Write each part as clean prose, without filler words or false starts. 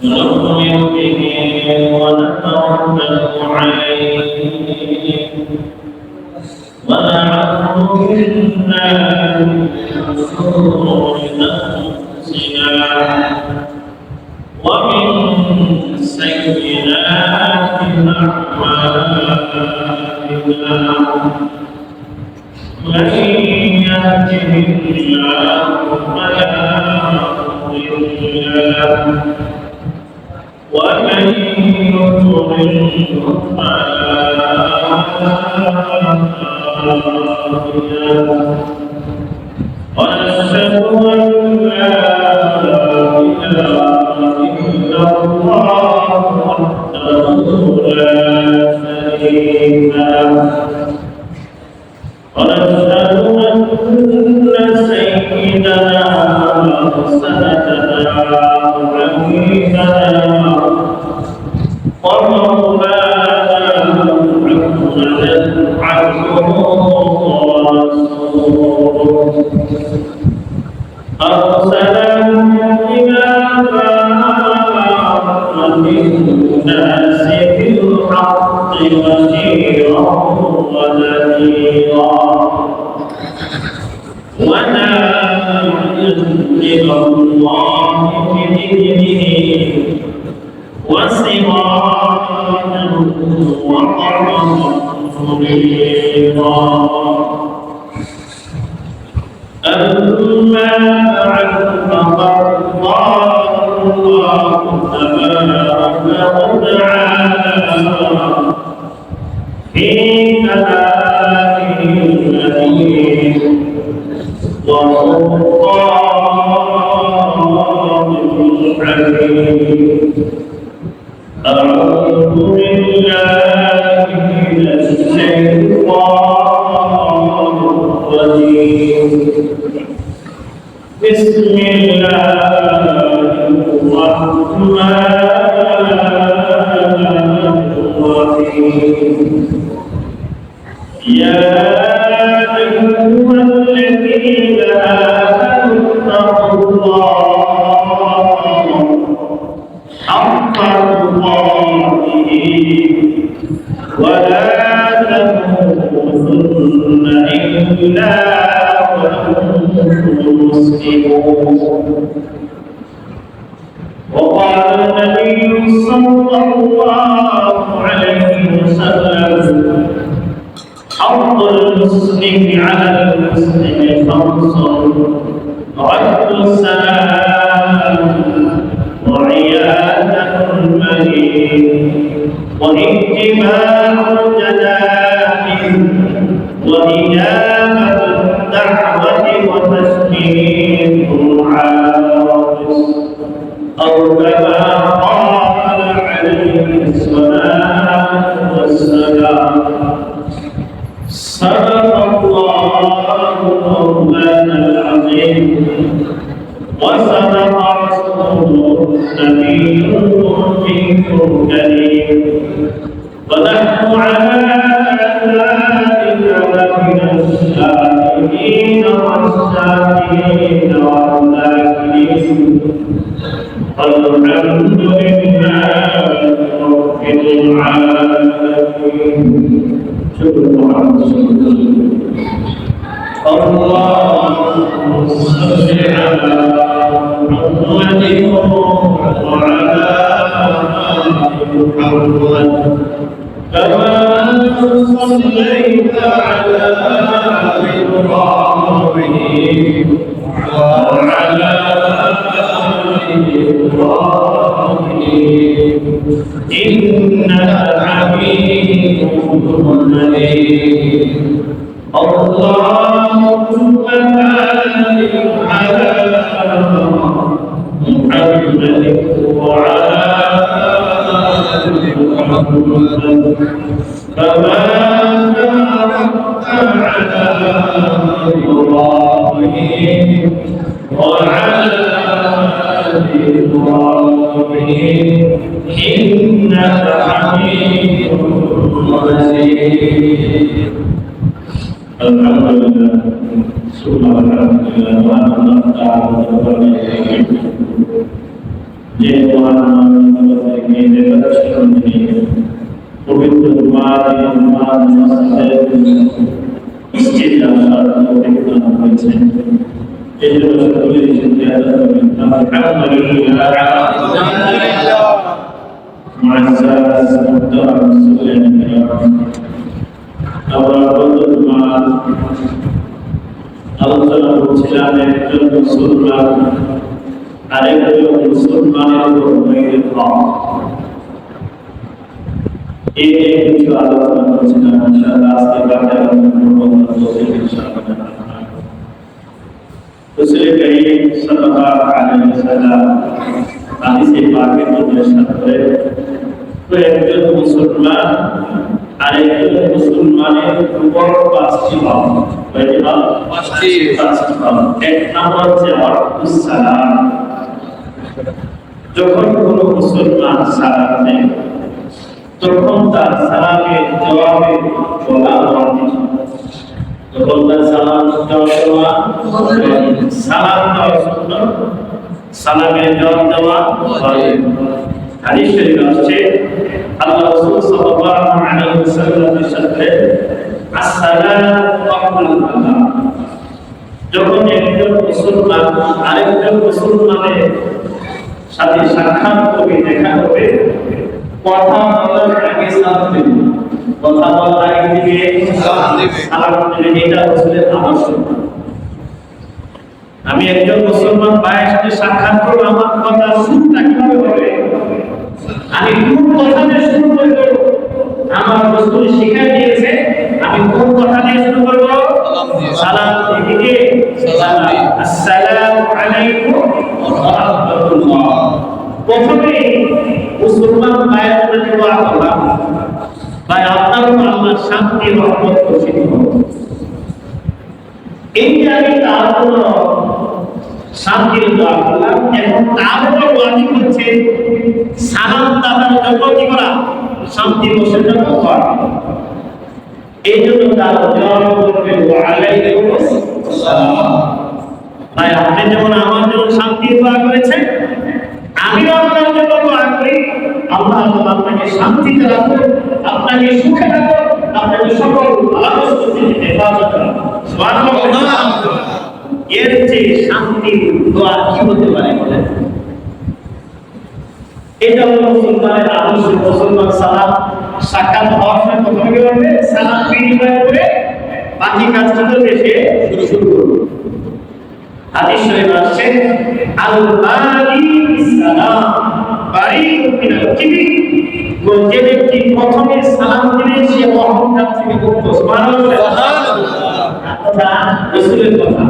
ونؤمن به ونتوكل عليه ونعوذ بالله من شرور أنفسنا ومن سيئات أعمالنا من يهده الله فلا مضل له ومن يضلل فلا هادي له ونشهد أن لا إله إلا الله وحده لا شريك له ونشهد أن سيدنا وسندنا وحبيبنا ومولانا محمدا عبده ورسوله أرسله إلى كافة الناس بالحق بشيرا ونذيرا وداعيا إلى الله بإذنه وسراجا وقمرا منيرا أما بعد فقد قال الله تبارك وتعالى في كلامه الكريم وفرقانه الحكيم أعوذ بالله من الشيطان الرجيم بسم الله الرحمن الرحيم يا أيها الذين آمنوا اتقوا الله حق تقاته ولا تموتن إلا وأنتم مسلمون وقال النبي صلى الله عليه وسلم حق المسلم على المسلم خمس رد السلام وعيادة المريض واتباع الجنائز وإجابة الدعوة وتسمية العارض أو كما قال عليه الصلاة والسلام صدق الله مولانا العظيم وصدق رسوله النبي الكريم ونحن على ذلك لمن الشاهدين والشاكرين والذاكرين الحمد لله رب العالمين اللهم صل على محمد وعلى آل محمد كما صليت على إبراهيم وعلى آل إبراهيم إنك حميد مجيد اللهم بارك على محمد وعلى آل محمد كما باركت على إبراهيم وعلى إنك حميد مجيد الحمد لله سبحانه وتعالى যে মহান পবিত্র হয়েছে এই জন্য আলোচনা করছিলাম একজন মুসলমান আরেকজন মুসলমানের উপর এই কিছু আলোচনা করছিলাম ইনশাআল্লাহ আজকে বাকি রাসূল করিম সাল্লাল্লাহু আলাইহি ওয়াসাল্লাম হাদিসে পাকে মধ্যে সাথে তো একজন মুসলমান আরেকজন মুসলমানের উপর পাঁচটি ভাব পাঁচটি ভাব এক নম্বর হচ্ছে ওয়ালাইকুম সালাম যখন কোনো মুসলমান সালাম দেয় তখন তার সালামের জবাবে বলা উচিত যখন তার সালাম দেওয়া সালাম দেওয়া সুন্নাত সালামের জবাব দেওয়া ওয়াজিব হাদিস শরীফে আসছে আল্লাহ রাসূল সাল্লাল্লাহু আলাইহি ওয়াসাল্লাম ইরশাদ করেন আসসালামু আলাইকুম যখন একজন মুসলমান আরেকজন মুসলমানের সাথে সাক্ষাৎ করবে দেখা করবে কথা বলার আগে সালাম দিবে কথা বলার আগে দিবে সালাম দিবে এটা হচ্ছে আবশ্যক আমি একজন মুসলমান ভাইয়ের সাথে সাক্ষাৎ করব আমার কথা শুরুটা কিভাবে হবে আমি কোন কথা দিয়ে শুরু করব আমার রাসূল শিখিয়ে দিয়েছে আমি কোন কথা দিয়ে শুরু করব সালাম দিয়ে সালাম আসসালামু আলাইকুম ওয়া রাহমাতুল্লাহ প্রথমে মুসলমান ভাইয়ের জন্য দোয়া করলাম ভাই আপনার উপর আল্লাহ শান্তি রহমত বর্ষিত হোক এই যে আমি তার জন্য শান্তির দোয়া করলাম এখন তার উপর ওয়াজিব হচ্ছে সালাম দাতার জন্য কি করা শান্তি বর্ষের জন্য দোয়া এই জন্য তার জবাব করবে ওয়া আলাইকুম আসসালাম ভাই আপনি যেমন আমার জন্য শান্তির দোয়া করেছেন আমিও আপনার জন্য দোয়া করি আল্লাহ আপনাকে শান্তিতে রাখুন আপনাকে সুখে রাখুন আপনাকে সকল ভালো সুস্থ হেফাজত করুন সুবহানাল্লাহ এর যে শান্তি দোয়া কি হতে পারে বলেন এটা হলো মুসলমানের আদর্শ মুসলমান সালাম সাক্ষাৎ হওয়ার সময় প্রথমে কি করবে সালাম বিনিময় করে বাকি কাজটা করবে সে শুরু করবে হাদিস শরীফে আছে আল বারি সালাম বারি মিনাল কিবি যে ব্যক্তি প্রথমে সালাম দিবে সে অহংকার থেকে মুক্ত সুবহানাল্লাহ কথা রাসূলের কথা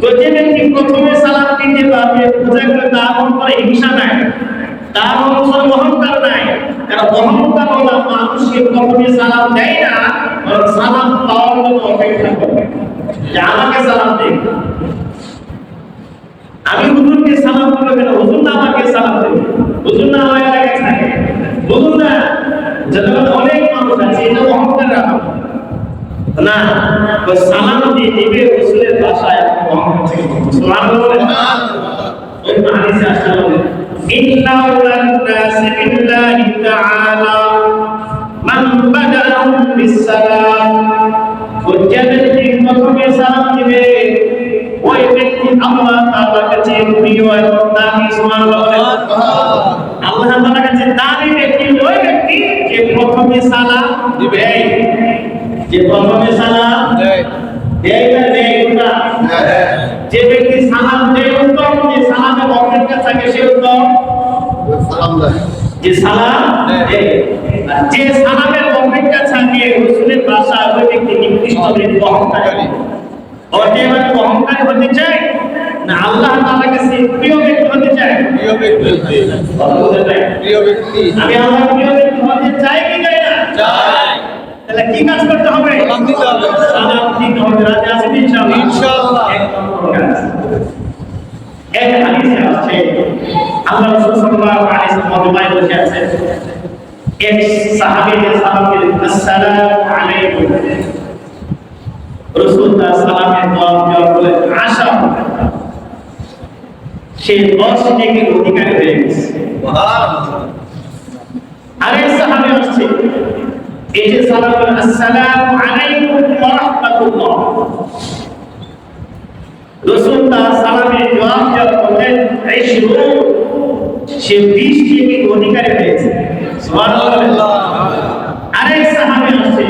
তো যে ব্যক্তি প্রথমে সালাম দিতে পারবে বোঝা গেল তার অন্তরে হিংসা নাই তার অন্তরে অহংকার নাই কারণ অহংকার হলো মানুষকে প্রথমে সালাম দেয় না বরং সালাম পাওয়ার জন্য অপেক্ষা করে যে আমাকে সালাম দেয় আমি হুজুরকে সালাম করব কেন হুজুর না আমাকে সালাম দেবে হুজুর না আমার এলাকায় থাকে হুজুর না জগতে অনেক মানুষ আছে এটা অহংকার রাখা না তো সালাম দিয়ে দিবে রাসূলের ভাষায় অহংকার থেকে সুবহানাল্লাহ ওই হাদিসে আসলে ইন্না লান-নাস বিল্লাহি তাআলা মান বাদাহুম বিস-সালাম ওয়াজেবতি প্রথমে সালাম দিবে ওই ব্যক্তি আল্লাহ তাআলার কাছে প্রিয় এবং দামি সুবহানাল্লাহ আল্লাহ তাআলার কাছে দামি ব্যক্তি ওই ব্যক্তি যে প্রথমে সালাম দিবে যে প্রথমে সালাম দেয় না দেয় না যে ব্যক্তি সালাম দেয় উত্তম যে সালামে অপেক্ষা থাকে সে উত্তম সালাম দেয় যে সালাম দেয় যে সালামের অপেক্ষা থাকে রাসূলের ভাষা ওই ব্যক্তি নিকৃষ্ট ব্যক্তি অহংকারী অর্ধেক অহংকারী হতে চায় না আল্লাহ তাআলার কাছে প্রিয় ব্যক্তি হতে চায় প্রিয় ব্যক্তি আমি আল্লাহর প্রিয় ব্যক্তি হতে চাই কি চাই না চাই তাহলে কি কাজ করতে হবে সালাম দিতে হবে রাজি আছেন ইনশাআল্লাহ এক হাদিসে আছে আল্লাহ রাসূল সাল্লাল্লাহু আলাইহি ওয়াসাল্লাম বসে আছেন, এক সাহাবীকে সালাম দিলেন, আসসালামু আলাইকুম। রাসূল তার সালামের জবাব বলেন, আশা। সে 10 নেকির অধিকারী হয়ে গেছে। সুবহানাল্লাহ। আরেক সাহাবী আসছে, এসে সালাম বলেন, আসসালামু আলাইকুম ওয়া রাহমাতুল্লাহ। রাসূল তার সালামের জবাব বলেন, 20। সে 20 নেকির অধিকারী হয়েছে। সুবহানাল্লাহ। আরেক সাহাবী আসছে,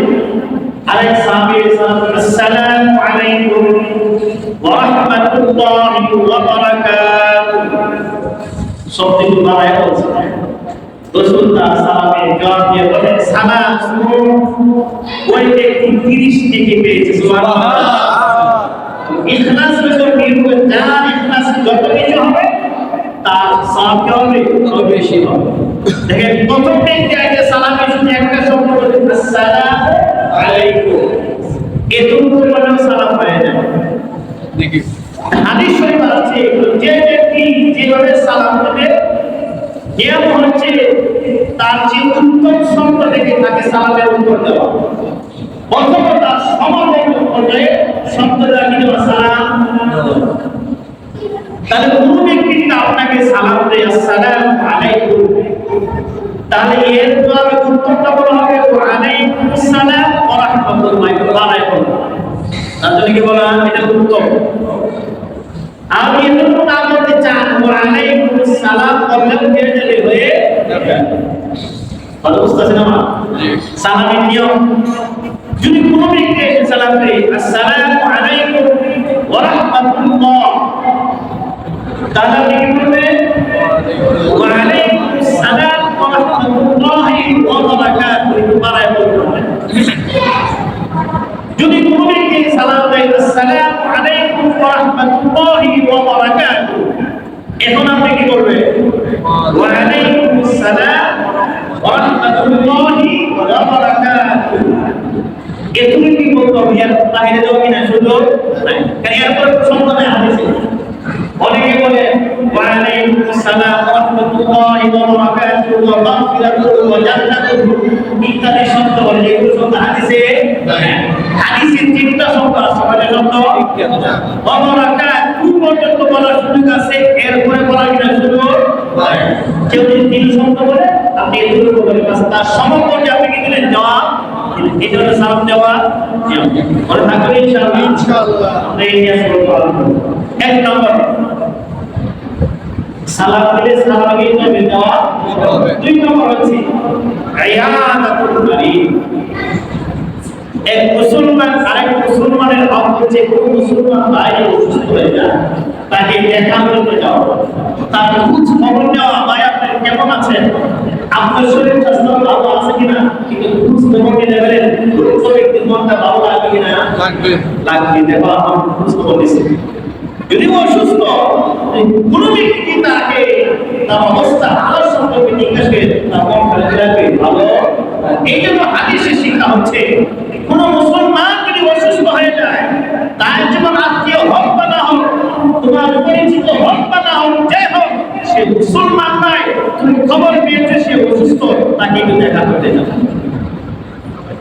আরেক সাহাবী সালাম, আসসালামু আলাইকুম ওয়া রাহমাতুল্লাহি ওয়া বারাকাতুহু। সবদিকে বাড়ায় বলছে। রাসূল তার সালামের জবাব দিয়ে বলেন, সালাম শুনুন, ওই ব্যক্তি 30 নেকি পেয়েছে। সুবহানাল্লাহ। ইখলাস যত নির্ভর, যার ইখলাস যত বেশি হবে তার সওয়াব হবে তত বেশি হবে। দেখেন প্রথম ব্যক্তি আগে সালামে শুনে একটা শব্দ বলে, আসসালামু আলাইকুম, এতটুকু বলেও সালাম হয়ে যায়। দেখি হাদিস শরীফে আছে, যে ব্যক্তি যেভাবে সালাম দেবে নিয়ম হচ্ছে তার যে উত্তম শব্দ থেকে তাকে সালামের উত্তর দেওয়া, অথবা তার সমাবেগ অনুযায়ী শব্দটা কি দেওয়া, সালাম। তাহলে কোন ব্যক্তি আপনাকে সালাম দেয়, আসসালামু আলাইকুম, তাহলে এর দ্বারা উত্তরটা বলা হবে, ওয়া আলাইকুমুস সালাম ওয়া রাহমাতুল্লাহি ওয়া বারাকাতুহু। তাহলে কি বলা, এটা উত্তর। আপনি এতটুকু না বলতে চান, ওয়া আলাইকুমুস সালাম বললেও কেটে হয়ে যাবে। ভালো বুঝতেছেন আমার? জি। সালামের নিয়ম, যদি কোনো ব্যক্তি এসে সালাম দেয়, আসসালামু আলাইকুম ওয়া রাহমাতুল্লাহ, তাহলে আপনি কি বলবেন, ওয়া আলাইকুমুস সালাম ওয়া রাহমাতুল্লাহি ওয়া বারাকাতুহু, বারায় বলবেন। যদি কোনো ব্যক্তি সালাম দেয়, আসসালামু আলাইকুম ওয়া রাহমাতুল্লাহি ওয়া বারাকাতুহু, এখন আপনি কি করবেন, ওয়া আলাইকুমুস সালাম ওয়া রাহমাতুল্লাহি ওয়া বারাকাতুহু, এতটুকু কি বলতে হবে, এর বাইরে যাও কিনা সুযোগ নাই। কারণ এরপর সম্মানে হাদিসে অনেকে বলে, ওয়া আলাইকুমুস সালাম ওয়া রাহমাতুল্লাহি ওয়া বারাকাতুহু ওয়া মাগফিরাতুহু ওয়া জান্নাতুহু ইত্যাদি শব্দ বলে, এগুলো শব্দ হাদিসে নাই। হাদিসে 3টা শব্দ আছে, কয়টা শব্দ, ওয়া বারাকাতুহু পর্যন্ত বলার সুযোগ আছে, এরপরে বলার কিনা সুযোগ নাই। কেউ যদি 3 শব্দ বলে আপনি এতটুকু বলেন, বাস তার সমপর্যে আপনি কি দিলেন, জবাব। এটা হলো সালাম দেওয়া নিয়ম। মনে থাকবে ইনশাআল্লাহ। ইনশাআল্লাহ আমরা এই নিয়ম ফলো করব। 1 নম্বর, সালাম দিলে সালামকে জবাব দেওয়া হবে। 2 নম্বর হচ্ছে ইয়াদাতুল মারিদ। এক মুসলমান আরেক মুসলমানের হক হচ্ছে, কোন মুসলমান ভাই অসুস্থ হয়ে যায় তাকে দেখা করতে যাওয়া, তার খোঁজ খবর নেওয়া, ভাই আপনি কেমন আছেন, আপনার শরীর স্বাস্থ্য ভালো আছে কিনা, কিন্তু খোঁজ খবর নিয়ে নেবেন, রোগ ব্যক্তির মনটা ভালো লাগবে কিনা, লাগবে, দেখো আমার খোঁজ খবর দিচ্ছে। যদি অসুস্থ কোনো ব্যক্তি তাকে তার অবস্থা আলোর সম্পর্কে জিজ্ঞাসা করে তার মন ভালো রাখবে, ভালো। এই জন্য হাদিসে শিক্ষা হচ্ছে, কোন মুসলমান যদি অসুস্থ হয়ে যায়, তার যেমন আত্মীয় হোক বা না হোক, তোমার পরিচিত হোক বা না হোক, যে হোক, সে মুসলমান নয়, তুমি খবর পেয়েছো সে অসুস্থ, তাকে একটু দেখা করতে যাবে।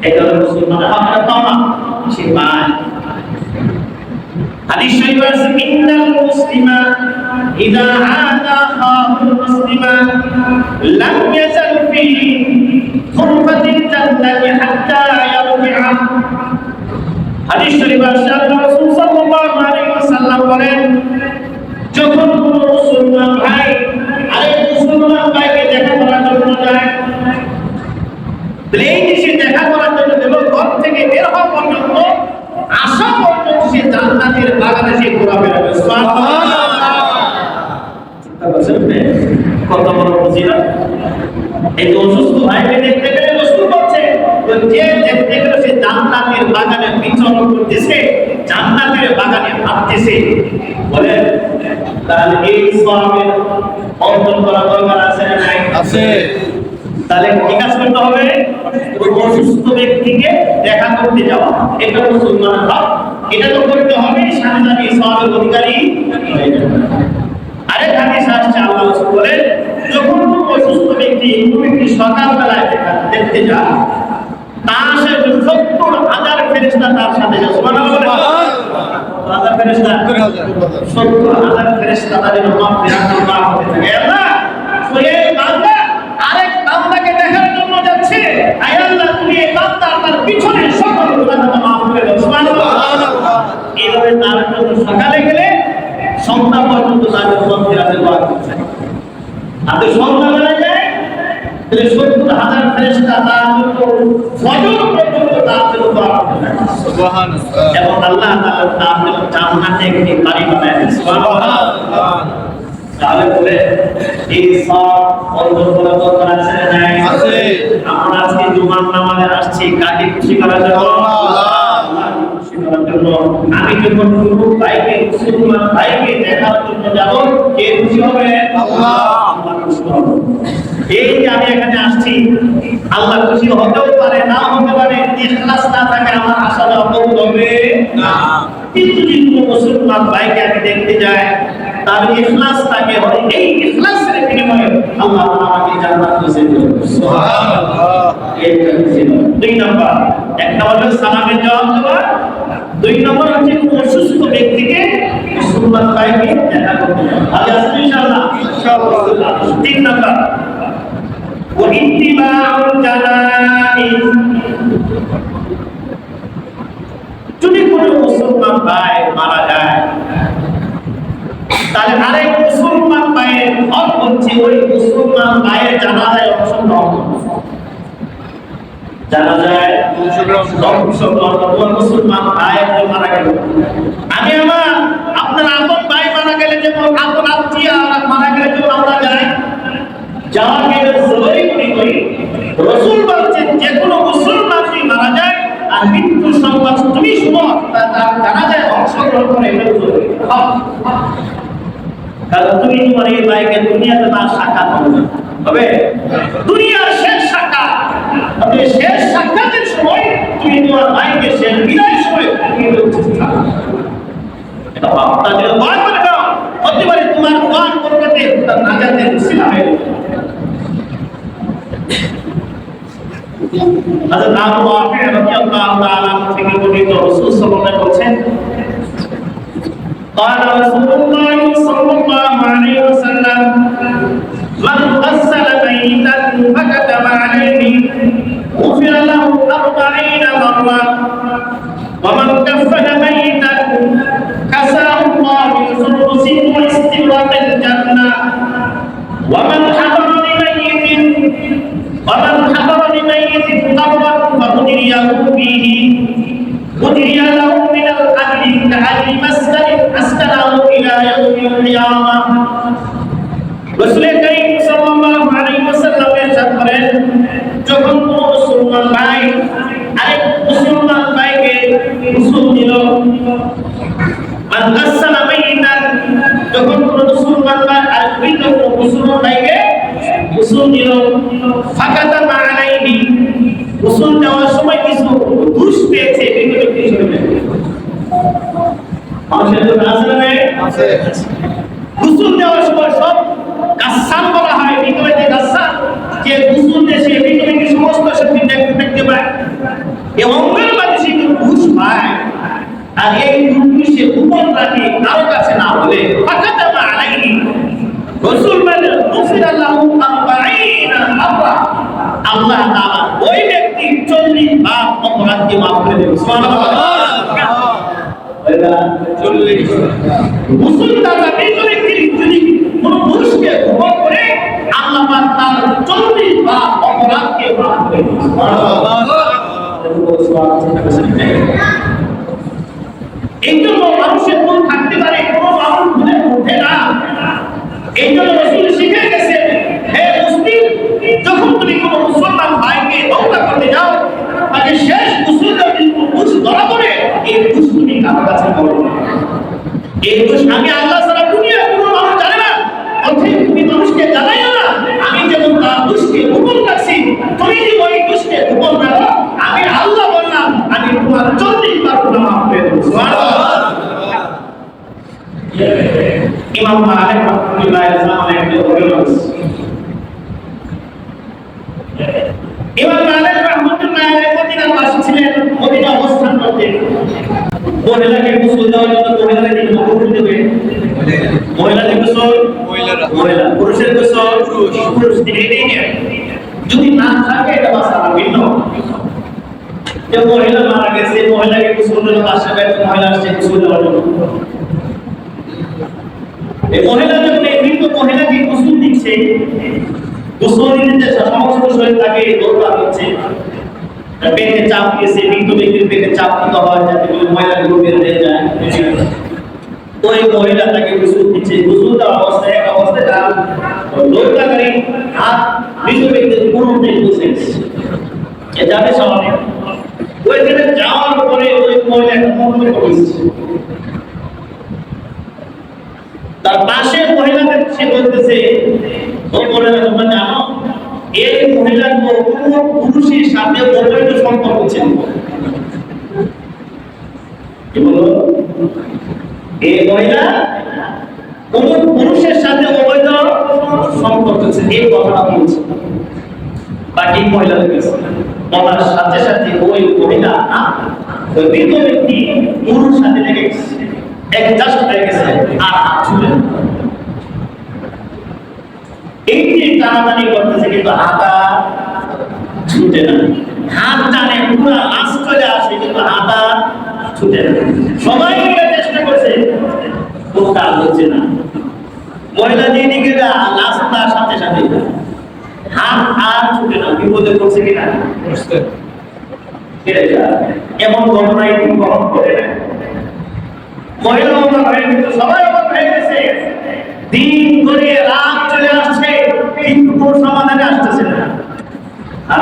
এটা মুসলমানের হক না, সে পায়। হাদিস শরীফে আছে, ইন্নাল মুসলিমা ইযা আদা আখাহুল মুসলিমা লাম ইয়াজাল ফি খুরফাতিল জান্নাতি হাত্তা ইয়ারজি'a। হাদিস শরীফে আছে, আল্লাহ রাসূল সাল্লাল্লাহু আলাইহি ওয়াসাল্লাম বলেন, যখন কোন মুসলমান ভাই আরেক মুসলমান ভাইকে দেখা করার জন্য যায়, এই যে দেখা করার জন্য দেব, ঘর থেকে বের হওয়া পর্যন্ত, আসা পর্যন্ত সে জান্নাতের বাগানে সে ঘোরাফেরা করে। সুবহানাল্লাহ। চিন্তা করছেন কত বড় ফজিলত। এই অসুস্থ ভাইকে দেখতে গেলে রাসূল বলছে, যে দেখতে গেলে সে জান্নাতের বাগানে বিচরণ করতেছে, জান্নাতের বাগানে হাঁটতেছে, বলেন তাহলে এই সওয়াবের অর্জন করা দরকার আছে না নাই? আছে। তাহলে কি কাজ করতে হবে, ওই অসুস্থ ব্যক্তিকে দেখা করতে যাওয়া, এটা মুসলমানের হক। এটা তো করতে হবে, সাথে সাথে সওয়াবের অধিকারী হয়ে যাবে। আরেক হাদিস আসছে, আল্লাহ রাসূল বলেন, তুমি কি সকালবেলায় দেখতে যাও, তার সাথে 70,000 ফেরেশতা তার সাথে যায়। সুবহানাল্লাহ বলে 70,000 ফেরেশতা, 70,000 ফেরেশতা তাদের মাগফিরাত দোয়া করতে থাকে। আল্লাহ এই বান্দা আরেক বান্দাকে দেখার জন্য যাচ্ছে, আয় আল্লাহ তুমি এই বান্দা তার পিছনে সকল গুনাহ মাফ করে দাও। সুবহানাল্লাহ। এইভাবে তার জন্য সকালে গেলে সন্ধ্যা পর্যন্ত তাদের মাগফিরাতের দোয়া করতে। আর সন্ধ্যাবেলায় যায় 70,000 ফেরেশতা তার জন্য ফজর পর্যন্ত তার জন্য দোয়া করতে থাকে। সুবহানাল্লাহ। এবং আল্লাহ তাআলা তার জন্য জান্নাতে একটি বাড়ি বানায় দেন। সুবহানাল্লাহ। তাহলে বলে এই সব অন্তর্গত দরকার আছে না নাই? আছে। আমরা আজকে জুমার নামাজে আসছি কাকে খুশি করার জন্য? আল্লাহকে খুশি করার জন্য। আমি যখন কোনো ভাইকে মুসলমান ভাইকে দেখার জন্য যাব, কে খুশি হবে? আল্লাহ। আল্লাহ খুশি হবে। এই যে আমি এখানে আসছি, আল্লাহ খুশি হতেও পারে, না হতে পারে। ইখলাস না থাকে আমার আশা কবুল হবে না। কিন্তু যদি কোনো মুসলমান ভাইকে আমি দেখতে যাই, তার ইখলাস থাকে, এই ইখলাসের বিনিময়ে আল্লাহ আমাকে জান্নাত নসিব করবে। সুবহানাল্লাহ। এইটা ছিল 2 নাম্বার। একটা হলো সালামের জবাব দেওয়া, 2 নম্বর হচ্ছে কোন অসুস্থ ব্যক্তিকে মুসলমান ভাইকে দেখা করতে হবে। আজ আসলে ইনশাআল্লাহ 3 নাম্বার ওয়া ইত্তিবাউল জানাইজ। যদি কোনো মুসলমান ভাই মারা যায়, তাহলে আরেক মুসলমান ভাইয়ের হক হচ্ছে ওই মুসলমান ভাইয়ের জানাজায় অংশগ্রহণ করা। জানাজায় অংশগ্রহণ মুসলমান ভাই মারা গেল, আমি আপনার আপন ভাই মারা গেলে যেমন আপন আত্মীয় মারা গেলে যেমন আমরা যাই, যাওয়ার গেলে জরুরি করি। রাসূল বলেছেন যে কোনো মুসলমান যদি মারা যায় আর মৃত্যু সংবাদ তুমি শুনো, তার জানাজায় অংশগ্রহণ করে, এটা জরুরি। কারণ তুমি তোমার এই ভাইকে দুনিয়াতে না সাক্ষাৎ হবে, দুনিয়ার শেষ সাক্ষাৎ হবে। শেষ সাক্ষাতের সময় তুমি তোমার ভাইকে শেষ বিদায়ের সময় এটা বার্তা দিলে দোয়া করে দাও, হতে পারে তোমার দোয়ার বরকতে তার নাজাতের ওসিলা হয়ে যাবে। হযরত আবু ওয়াকিল রাদিয়াল্লাহু তাআলা থেকে বর্ণিত, রাসূল সাল্লাল্লাহু আলাইহি ওয়াসাল্লাম قال رسول الله صلى الله عليه وسلم من غسل ميتا فكتب عليه غفر له 40 مرة ومن كفن ميتا كساه الله من سدس واستبرق الجنة ومن حضر لميت قبرا فأجريه فيه أجري له من الأجر كأجر مسكن أسكنه إلى يوم القيامة। রাসূল করিম সাল্লাল্লাহু আলাইহি ওয়াসাল্লাম ইরশাদ করেন, যখন কোন মুসলমান ভাই আরেক মুসলমান ভাইকে গোসল দিল, মান গাসালা মাইতান, যখন কোন মুসলমান ভাই আরেক মৃত মুসলমান ভাইকে গোসল দিল, ফাকাতামা আলাইহি, গোসল দেওয়ার সময় কিছু ঘুষ পেয়েছে, এগুলো কিছু নেই। মানুষের জন্য আছে না? আছে। গোসল দেওয়ার সময় সব গাসান বলা হয়, ভিতরে যে গাসান, যে গোসল দেয় সে ভিতরে কি সমস্ত শক্তি দেখতে পায়, এই অঙ্গের মাঝে সে ঘুষ পায়। আর এই ঘুষ সে গোপন রাখে, কারো কাছে না বলে। ফাকাতামা আলাইহি, গোসল মানে গুফিরা লাহু 40 মাররা, আল্লাহ তাআলা ওই ব্যক্তি 40 বার অপরাধকে মাফ করে দেন। সুবহানাল্লাহ। গোসল দ্বারা ভিতরে কি যদি কোন পুরুষকে গোপন করে, আল্লাহ পাক তার 40 বার অপরাধকে মাফ করে দেন। সুবহানাল্লাহ। এই জন্য মানুষের মন থাকতে পারে, কোনো মানুষ ভুলে ওঠে না। এই জন্য রাসূল শিখিয়ে গেছেন, হে মুসলিম, যখন তুমি কোনো মুসলমান ভাইকে হত্যা করতে যাও, তাকে শেষ গোসলটা যদি ঘুষ ধরা পড়ে, এই ঘুষ তুমি কারো কাছে করো। এই ঘুষ আমি আল্লাহ ছাড়া দুনিয়ার কোনো মানুষ জানে না, অতএব তুমি মানুষকে জানাইও না। আমি যেমন তার ঘুষকে গোপন রাখছি, তুমি যদি ওই ঘুষকে গোপন রাখো, আমি আল্লাহ বললাম আমি তোমার 40 বার গুনাহ মাফ করে দেব। সুবহানাল্লাহ। ইমাম মালিক রাহমাতুল্লাহি আলাইহি একজন ইমাম মালিক রাহমাতুল্লাহ আলাইহি মদিনার বাসী ছিলেন, মদিনা অবস্থান করতেন। মহিলাকে গোসল দেওয়ার জন্য মহিলাদের দিকে গোসল দেবে, মহিলাদের গোসল মহিলা, পুরুষের গোসল পুরুষ দিকে নিয়ে যদি না থাকে এটা মাসালা ভিন্ন। যে মহিলা মারা গেছে, মহিলাকে গোসল দেওয়ার আশায় মহিলা আসছে গোসল দেওয়ার জন্য, এই মহিলা যখন এই মৃত মহিলাকে গোসল দিচ্ছে, গোসল দিতে সমস্ত শরীর তাকে দৌড়া দিচ্ছে, পেটে চাপ দিয়েছে, মৃত ব্যক্তির পেটে চাপ দিতে হয় যাতে করে মহিলাগুলো বের হয়ে যায়। ওই মহিলা তাকে গোসল দিচ্ছে, গোসল দেওয়া অবস্থায় এক অবস্থায় তার দৌড়াকারী হাত মৃত ব্যক্তির পুরোতে বসে এ যাবে সামনে। ওইখানে যাওয়ার পরে ওই মহিলা একটা মন্ত্র করেছে, তার পাশে মহিলাদের সে বলতেছে, ওই মহিলা তোমরা জানো এই মহিলার কোন পুরুষের সাথে অবৈধ সম্পর্ক ছিল। কি বলো? এই মহিলা কোন পুরুষের সাথে অবৈধ সম্পর্ক ছিল, এই কথাটা বলছে। বাকি মহিলাদের কাছে বলার সাথে সাথে ওই মহিলা ওই বৃদ্ধ ব্যক্তি পুরুষ সাথে লেগে গেছে, একজাস্ট হয়ে গেছে, আর হাত ছুলে এই যে টানাটানি করতেছে কিন্তু হাতা ছুটে না, হাত টানে পুরো লাশ চলে আসে কিন্তু হাতা ছুটে না। সবাই মিলে চেষ্টা করছে, কোনো কাজ হচ্ছে না। মহিলা যেদিকে লাশ তার সাথে সাথে হাত আর ছুটে না, বিপদে পড়ছে কিনা এমন ঘটনায় গ্রহণ করে না। মহিলা হয়ে কিন্তু সবাই অবাক হয়ে গেছে, দিন করে রাত চলে আসছে কিন্তু কোন সমাধানে আসতেছে না,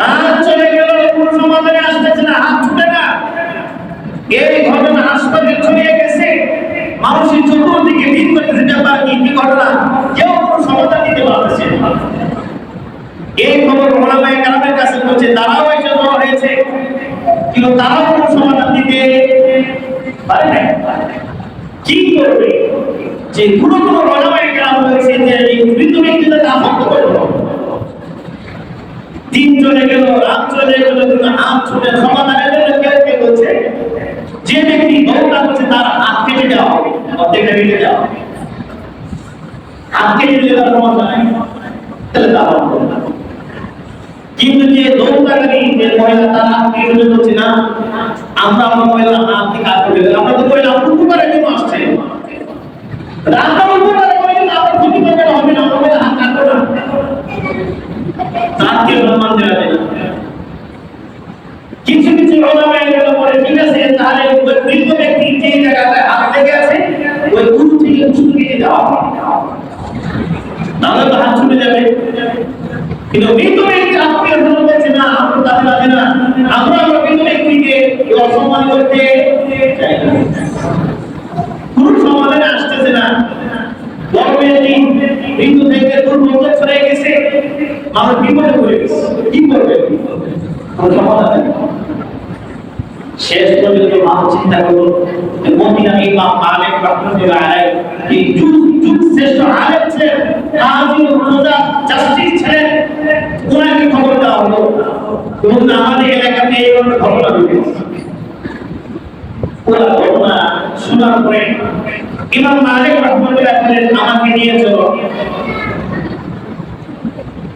রাত চলে গেল কোন সমাধানে আসতেছে না, হাত ছুটে না। এই ঘটনা হাসপাতালে ছড়িয়ে গেছে, মানুষের চতুর্দিকে দিন করতেছে ব্যাপার কি কি ঘটনা, কেউ কোন সমাধান দিতে পারতেছে না। এই খবর ওলামায়ে কেরামের কাছে পৌঁছে, তারাও এসে জড়ো হয়েছে কিন্তু তারাও কোন সমাধান দিতে পারে না। কি করবে? যে কোন ওলামায়ে কেরাম বলেছে যে এই মৃত ব্যক্তিদের দাফন করব, দিন চলে গেল রাত চলে গেল কিন্তু হাত ছুটে সমাধানের জন্য কেউ কেউ বলছে যে ব্যক্তি দৌড়া করছে তার হাত কেটে দেওয়া হবে, অর্ধেকটা কেটে দেওয়া হবে, হাত কেটে দেওয়ার সমস্যা নাই, তাহলে দাফন করবে। কিন্তু যে দৌড়াকারী যে মহিলা তার হাত কেটে দিচ্ছে না, আমরা আমার মহিলার হাত থেকে কাজ করে দিলাম, আমরা তো মহিলা উপকারের জন্য আসছে, রান্না উপকারের জন্য আমার ক্ষতি করবে হবে না, আমরা হাত কাটবো না, তাকে সম্মান দেওয়া যায় না। কিছু কিছু ওলামায়ে কেরাম বলে ঠিক আছে, তাহলে ওই মৃত ব্যক্তি যে জায়গায় হাত লেগে আছে ওই উরু থেকে ছুটে কেটে দেওয়া হবে, তাহলে তো হাত ছুটে যাবে। কিন্তু মৃত ব্যক্তি আত্মীয় স্বজন বলছে না, আমরা তাদের আছে না, আমরা মৃত ব্যক্তিকে অসম্মান করতে চাই না, কোন সমাধানে আসতেছে না। গরমের দিন মৃত্যু থেকে দুর্গন্ধ ছড়িয়ে গেছে, মানুষ বিপদে পড়ে গেছে, কি করবে? কোনো সমাধান নেই। শেষ পর্যন্ত মানুষ চিন্তা করলো মদিনা ইমাম মালিক রাহমাতুল্লাহ আলাইহি এই যুগ শ্রেষ্ঠ আলেম ছিলেন, কাজী মুর্তজা জাস্টিস ছিলেন, ওনাকে খবর দেওয়া হলো এবং আমাদের এলাকাতে এই ঘটনা ঘটেছে। পুরো ঘটনা শোনার পরে ইমাম মালিক রাহমাতুল্লাহ বলেন আমাকে নিয়ে চলো।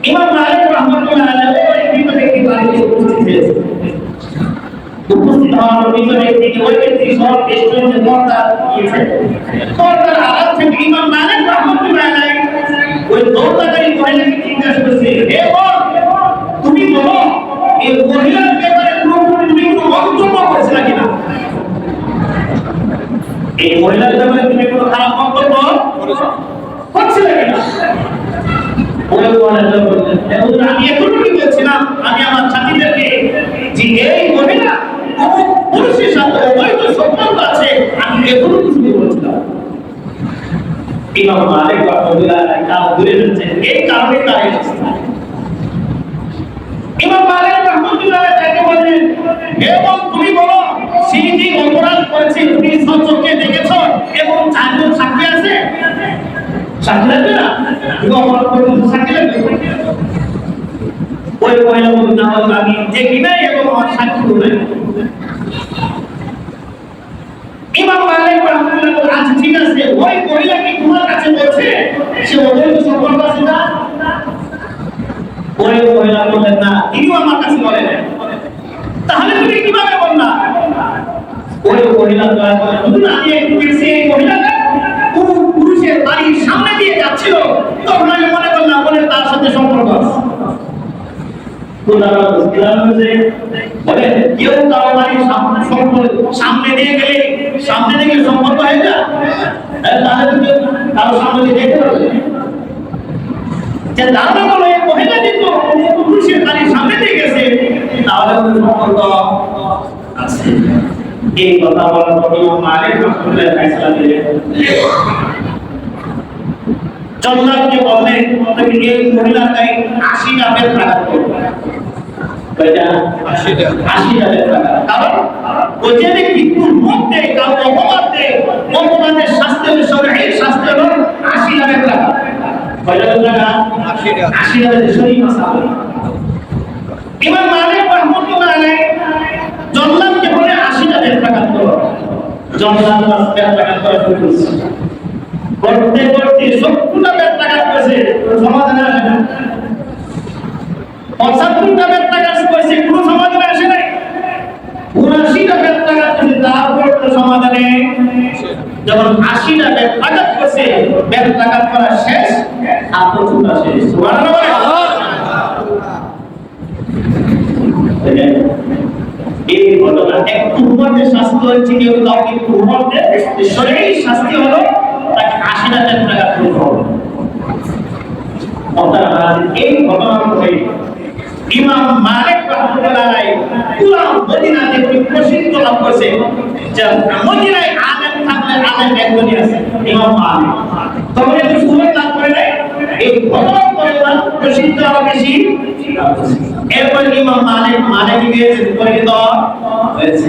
ইমাম মালিক রাহমাতুল্লাহ আলাইহি মৃত ব্যক্তি বাড়িতে উপস্থিত হয়েছে, উপস্থিত হওয়ার মৃত ব্যক্তিকে ওই ব্যক্তি সব রেস্টুরেন্টে পর্দা দিয়েছে, পর্দার আড়াল থেকে ইমাম মালিক রাহমাতুল্লাহ আলাইহি ওই দৌড়াকারী মহিলাকে জিজ্ঞাসা করছে, হে বোন তুমি বলো এই মহিলার ব্যাপারে তুমি কোনো মন্তব্য করছিলে কিনা? এই মহিলার ব্যাপারে তুমি কোনো খারাপ মন্তব্য করছিলে কিনা? আমি এতটুকু বলছিলাম, আমি আমার ছাত্রীদেরকে যে এই মহিলা কোন পুরুষের সাথে অবৈধ সম্পর্ক আছে, আমি এতটুকু শুধু বলছিলাম। ইমাম মালিক রাহমাতুল্লাহ আলাইহি কাল দূরে রয়েছে, এই কারণে তারা এসেছে। ইমাম মালিক রাহমাতুল্লাহ আলাইহি তাকে বলেন, হে বোন তুমি বলো সেই যে অপরাধ করেছে তুমি সচক্ষে দেখেছো এবং চারজন সাক্ষী আছে? সাক্ষী লাগবে না? তুমি অপরাধ করেছো সাক্ষী লাগবে? ওই মহিলা বলল আমি দেখি নাই এবং আমার সাক্ষী নাই। ইমাম মালিক রাহমাতুল্লাহ আচ্ছা ঠিক আছে, ওই মহিলা কি তোমার কাছে বলছে সে অবৈধ সম্পর্ক আছে না? ওই মহিলা বললেন না, তিনিও আমার কাছে বলেন। তাহলে তুমি কিভাবে বললা? ওই মহিলা দয়া করে হুজুর আমি একটু দেখছি এই মহিলাটা কোন পুরুষের বাড়ির সামনে দিয়ে যাচ্ছিল, তখন আমি মনে করলাম বলে তার সাথে সম্পর্ক আছে। বলে কেউ তার বাড়ির সামনে দিয়ে গেলে সম্পর্ক হয়ে যায়, তাহলে তুমি কারো সামনে দিয়ে দেখতে পারবে যে ধারণা করলো এই মহিলা কিন্তু পুরুষের বাড়ির সামনে দিয়ে গেছে, তাহলে সম্পর্ক আছে। এই কথা বলার পর ইমাম মালিক রাহমাতুল্লাহ ফয়সালা দিলেন। জল্লাদকে বললেন তুমি এই মহিলাকে 80টা বেত্রাঘাত করবে। কয়টা? 80টা বেত্রাঘাত। কারণ ও যে ব্যক্তি মধ্যে কারো অপরাধের শাস্তি হলো শরঈ শাস্তি হলো 80টা বেত্রাঘাত। কয়টা বেত্রাঘাত? 80টা শরঈ মাসালা। ইমাম মালিক রাহমাতুল্লাহ আলাইহি জল্লাদকে বলে 80টা বেত্রাঘাত করো। জল্লাদ বেত্রাঘাত করা শুরু করছে। করতে করতে 70টা বেত্রাঘাত করেছে, সমাধানে আসে না। 75টা বেত্রাঘাত করেছে, কোনো সমাধানে আসে নাই। 79টা বেত্রাঘাত করেছে, তারপর তো সমাধানে। যখন 80টা বেত্রাঘাত করেছে, বেত্রাঘাত করা শেষ, আত্মচুতা শেষ। সুবহানাল্লাহ। এই ঘটনা একটু উম্মতের শাস্তি হচ্ছে কেউ কাউকে উম্মতের শরীর শাস্তি হলো তাকে 80টা বেত্রাঘাত করতে হবে। এই ঘটনার পরে ইমাম মালিক রাহমাতুল্লাহ আলাইহি পুরো মদিনাতে প্রসিদ্ধ লাভ করেছে যে মদিনায় আলেম থাকলে আলেম একজনই আছে, ইমাম মালিক। তখন একটু সুযোগ লাভ করে নাই, এই ঘটনার পরে প্রসিদ্ধ আরো বেশি। এরপর ইমাম মালিক গিয়েছে পরিচিত হয়েছে।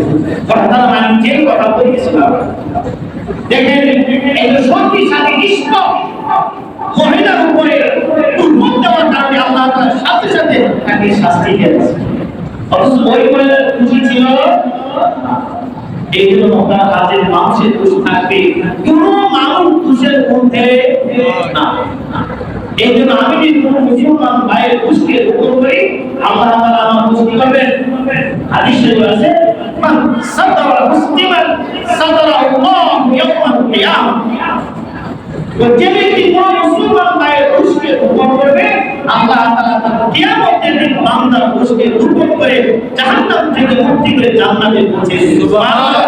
কথা মানে যে কথা বলেছিলাম দেখেন এই শক্তিশালী ইষ্ট মহিলার উপরে দুর্ভোগ দেওয়ার কারণে আল্লাহ তাআলা সাথে সাথে তাকে শাস্তি দিয়েছে। অথচ ওই মহিলার খুশি ছিল, এই জন্য তার হাতের মানুষের খুশি থাকবে, কোনো মানুষ খুশের মধ্যে না। এই জন্য আমি যদি কোনো মুসলমান ভাইয়ের খুশিকে দূর করি, আল্লাহ তাআলা আমার খুশি করবেন। হাদিস শরীফে আছে মান সাতারা মুসলিমান সাতারাহুল্লাহু ইয়াওমাল কিয়ামাহ। যে ব্যক্তি কোনো মুসলমান ভাইয়ের খুশিকে দূর করবে, আল্লাহ তাআলা তার কিয়ামতের দিন বান্দার খুশিকে দূর করে জাহান্নাম থেকে মুক্তি করে জান্নাতে পৌঁছে দিবেন। সুবহানাল্লাহ।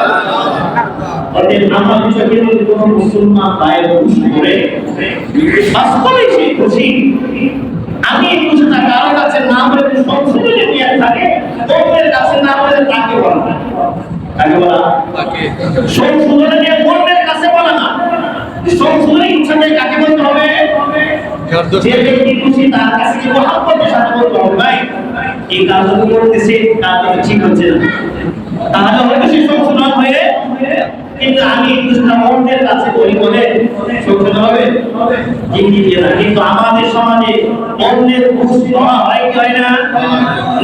অতএব আমরা যদি কোনো মুসলমান ভাইয়ের খুশি করে বাস্তবে সেই খুশি, আমি এই খুশিটা কারো কাছে না বলে সংশোধনে নিয়ে থাকে, অন্যের কাছে না বলে তাকে বলা। তাকে বলা সংশোধনে নিয়ে অন্যের কাছে বলা না, সংশোধনের ইচ্ছাতে কাকে বলতে হবে? যে ব্যক্তি খুশি তার কাছে কি মহব্বতের সাথে বলতে হবে, ভাই এই কাজটা করতেছে কাজটা ঠিক হচ্ছে না, তাহলে হয়তো সে সংশোধন হয়ে। কিন্তু আমি কিছুটা অন্যের কাছে বলি বলে সংশোধন হবে না। কিন্তু আমাদের সমাজে অন্যের দোষ ধরা হয় কি হয় না?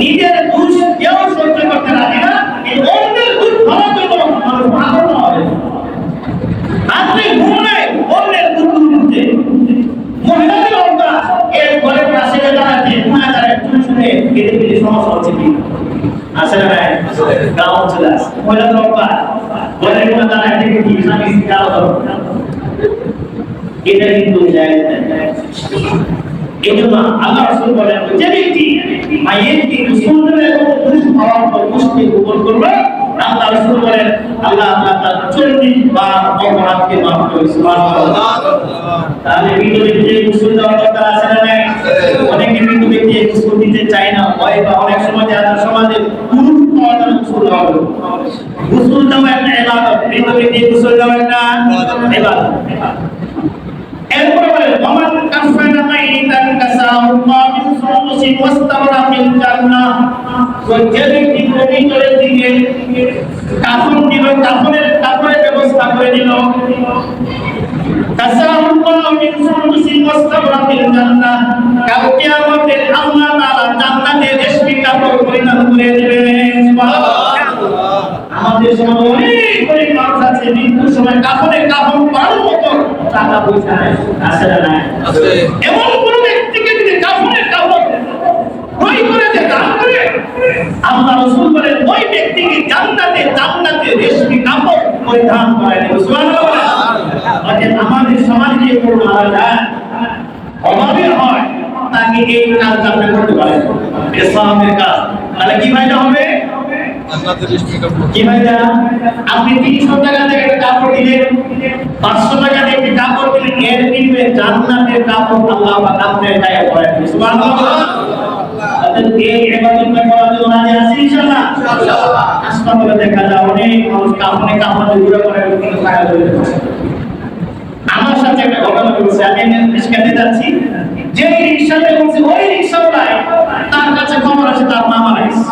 নিজের দোষ কেউ সহ্য করতে রাজি না, কিন্তু অন্যের দোষ ধরার জন্য মানুষ পাগল হবে। রাত্রে ঘুম নাই, অন্যের দোষ ধরতে মহিলাদের অভ্যাস, এর ঘরের পাশে দাঁড়াতে ঘুমায় দাঁড়ায় চুল শুনে কেটে কেটে সমস্যা হচ্ছে কি আসলে না? গাঁও চলে আসে মহিলাদের অভ্যাস, ঘরের মধ্যে দাঁড়ায় থেকে কি স্বামী গাও ধরো, এটা কিন্তু এই জন্য আল্লাহ রাসূল বলেন যে ব্যক্তি মায়ের কি মুসলমানের দোষ হওয়ার পর দোষকে গোপন করবে, আল্লাহ রাসূল বলেন আল্লাহ তার 40 বার অপরাধকে মাফ করে। সুবহানাল্লাহ। তাহলে মৃত ব্যক্তিকে গোসল দেওয়ার দরকার আছে না নাই? অনেকে মৃত ব্যক্তিকে গোসল দিতে চায় না, ভয় বা অনেক সময় যারা সমাজে পুরুষ পাওয়া যায় গোসল দেওয়া হবে। গোসল দেওয়া একটা ইবাদত, মৃত ব্যক্তিকে গোসল দেওয়া একটা ইবাদত। এরপরে বলেন ওমান কাফানা মাইতান কাসাউল্লাহ মিন সুলুসিন ওয়াস্তামরা ফিল জান্নাহ। যে ব্যক্তি পবিত্রের দিকে কাফন দিল, কাফনের ব্যবস্থা করে দিল, কাসাউল্লাহ মিন সুলুসিন ওয়াস্তামরা ফিল জান্নাহ, কাল কিয়ামতে আল্লাহ তাআলা জান্নাতের টাকা পয়সা নাই, আছে না নাই? এমন কোন ব্যক্তিকে যদি কাফনের কাপড় ক্রয় করে দেয়, দান করে, আল্লাহ রাসূল বলেন ওই ব্যক্তিকে জান্নাতে রেশমি কাপড় পরিধান করায় দেবে। সুবহানাল্লাহ। অতএব আমাদের সমাজে যে কোনো মারা যায়, অভাবে হয়, তাকে এই কাজ আপনি করতে পারেন, এটা সাহাবের কাজ। তাহলে কি ফায়দা হবে? কি ফায়দা? আপনি 300 টাকা দিয়ে একটা কাপড় দিলেন, 500 টাকা দিয়ে একটা কাপড় দিলেন, এর বিনিময়ে জান্নাতের কাপড় আল্লাহ পাক আপনার গায়ে পরায় দিবেন। সুবহানাল্লাহ। অতএব এই ইবাদতটা করার জন্য রাজি আছি ইনশাআল্লাহ? ইনশাআল্লাহ। হাসপাতালে দেখা যায় অনেক মানুষ কাপড়ে ঘুরে করে কিন্তু ছায়া ধরে থাকে। আমার সাথে একটা ঘটনা ঘটেছে, আমি রিক্সাতে যাচ্ছি, যে রিক্সাতে উঠছি ওই রিক্সাওয়ালা তার কাছে খবর আছে তার মা মারা গেছে।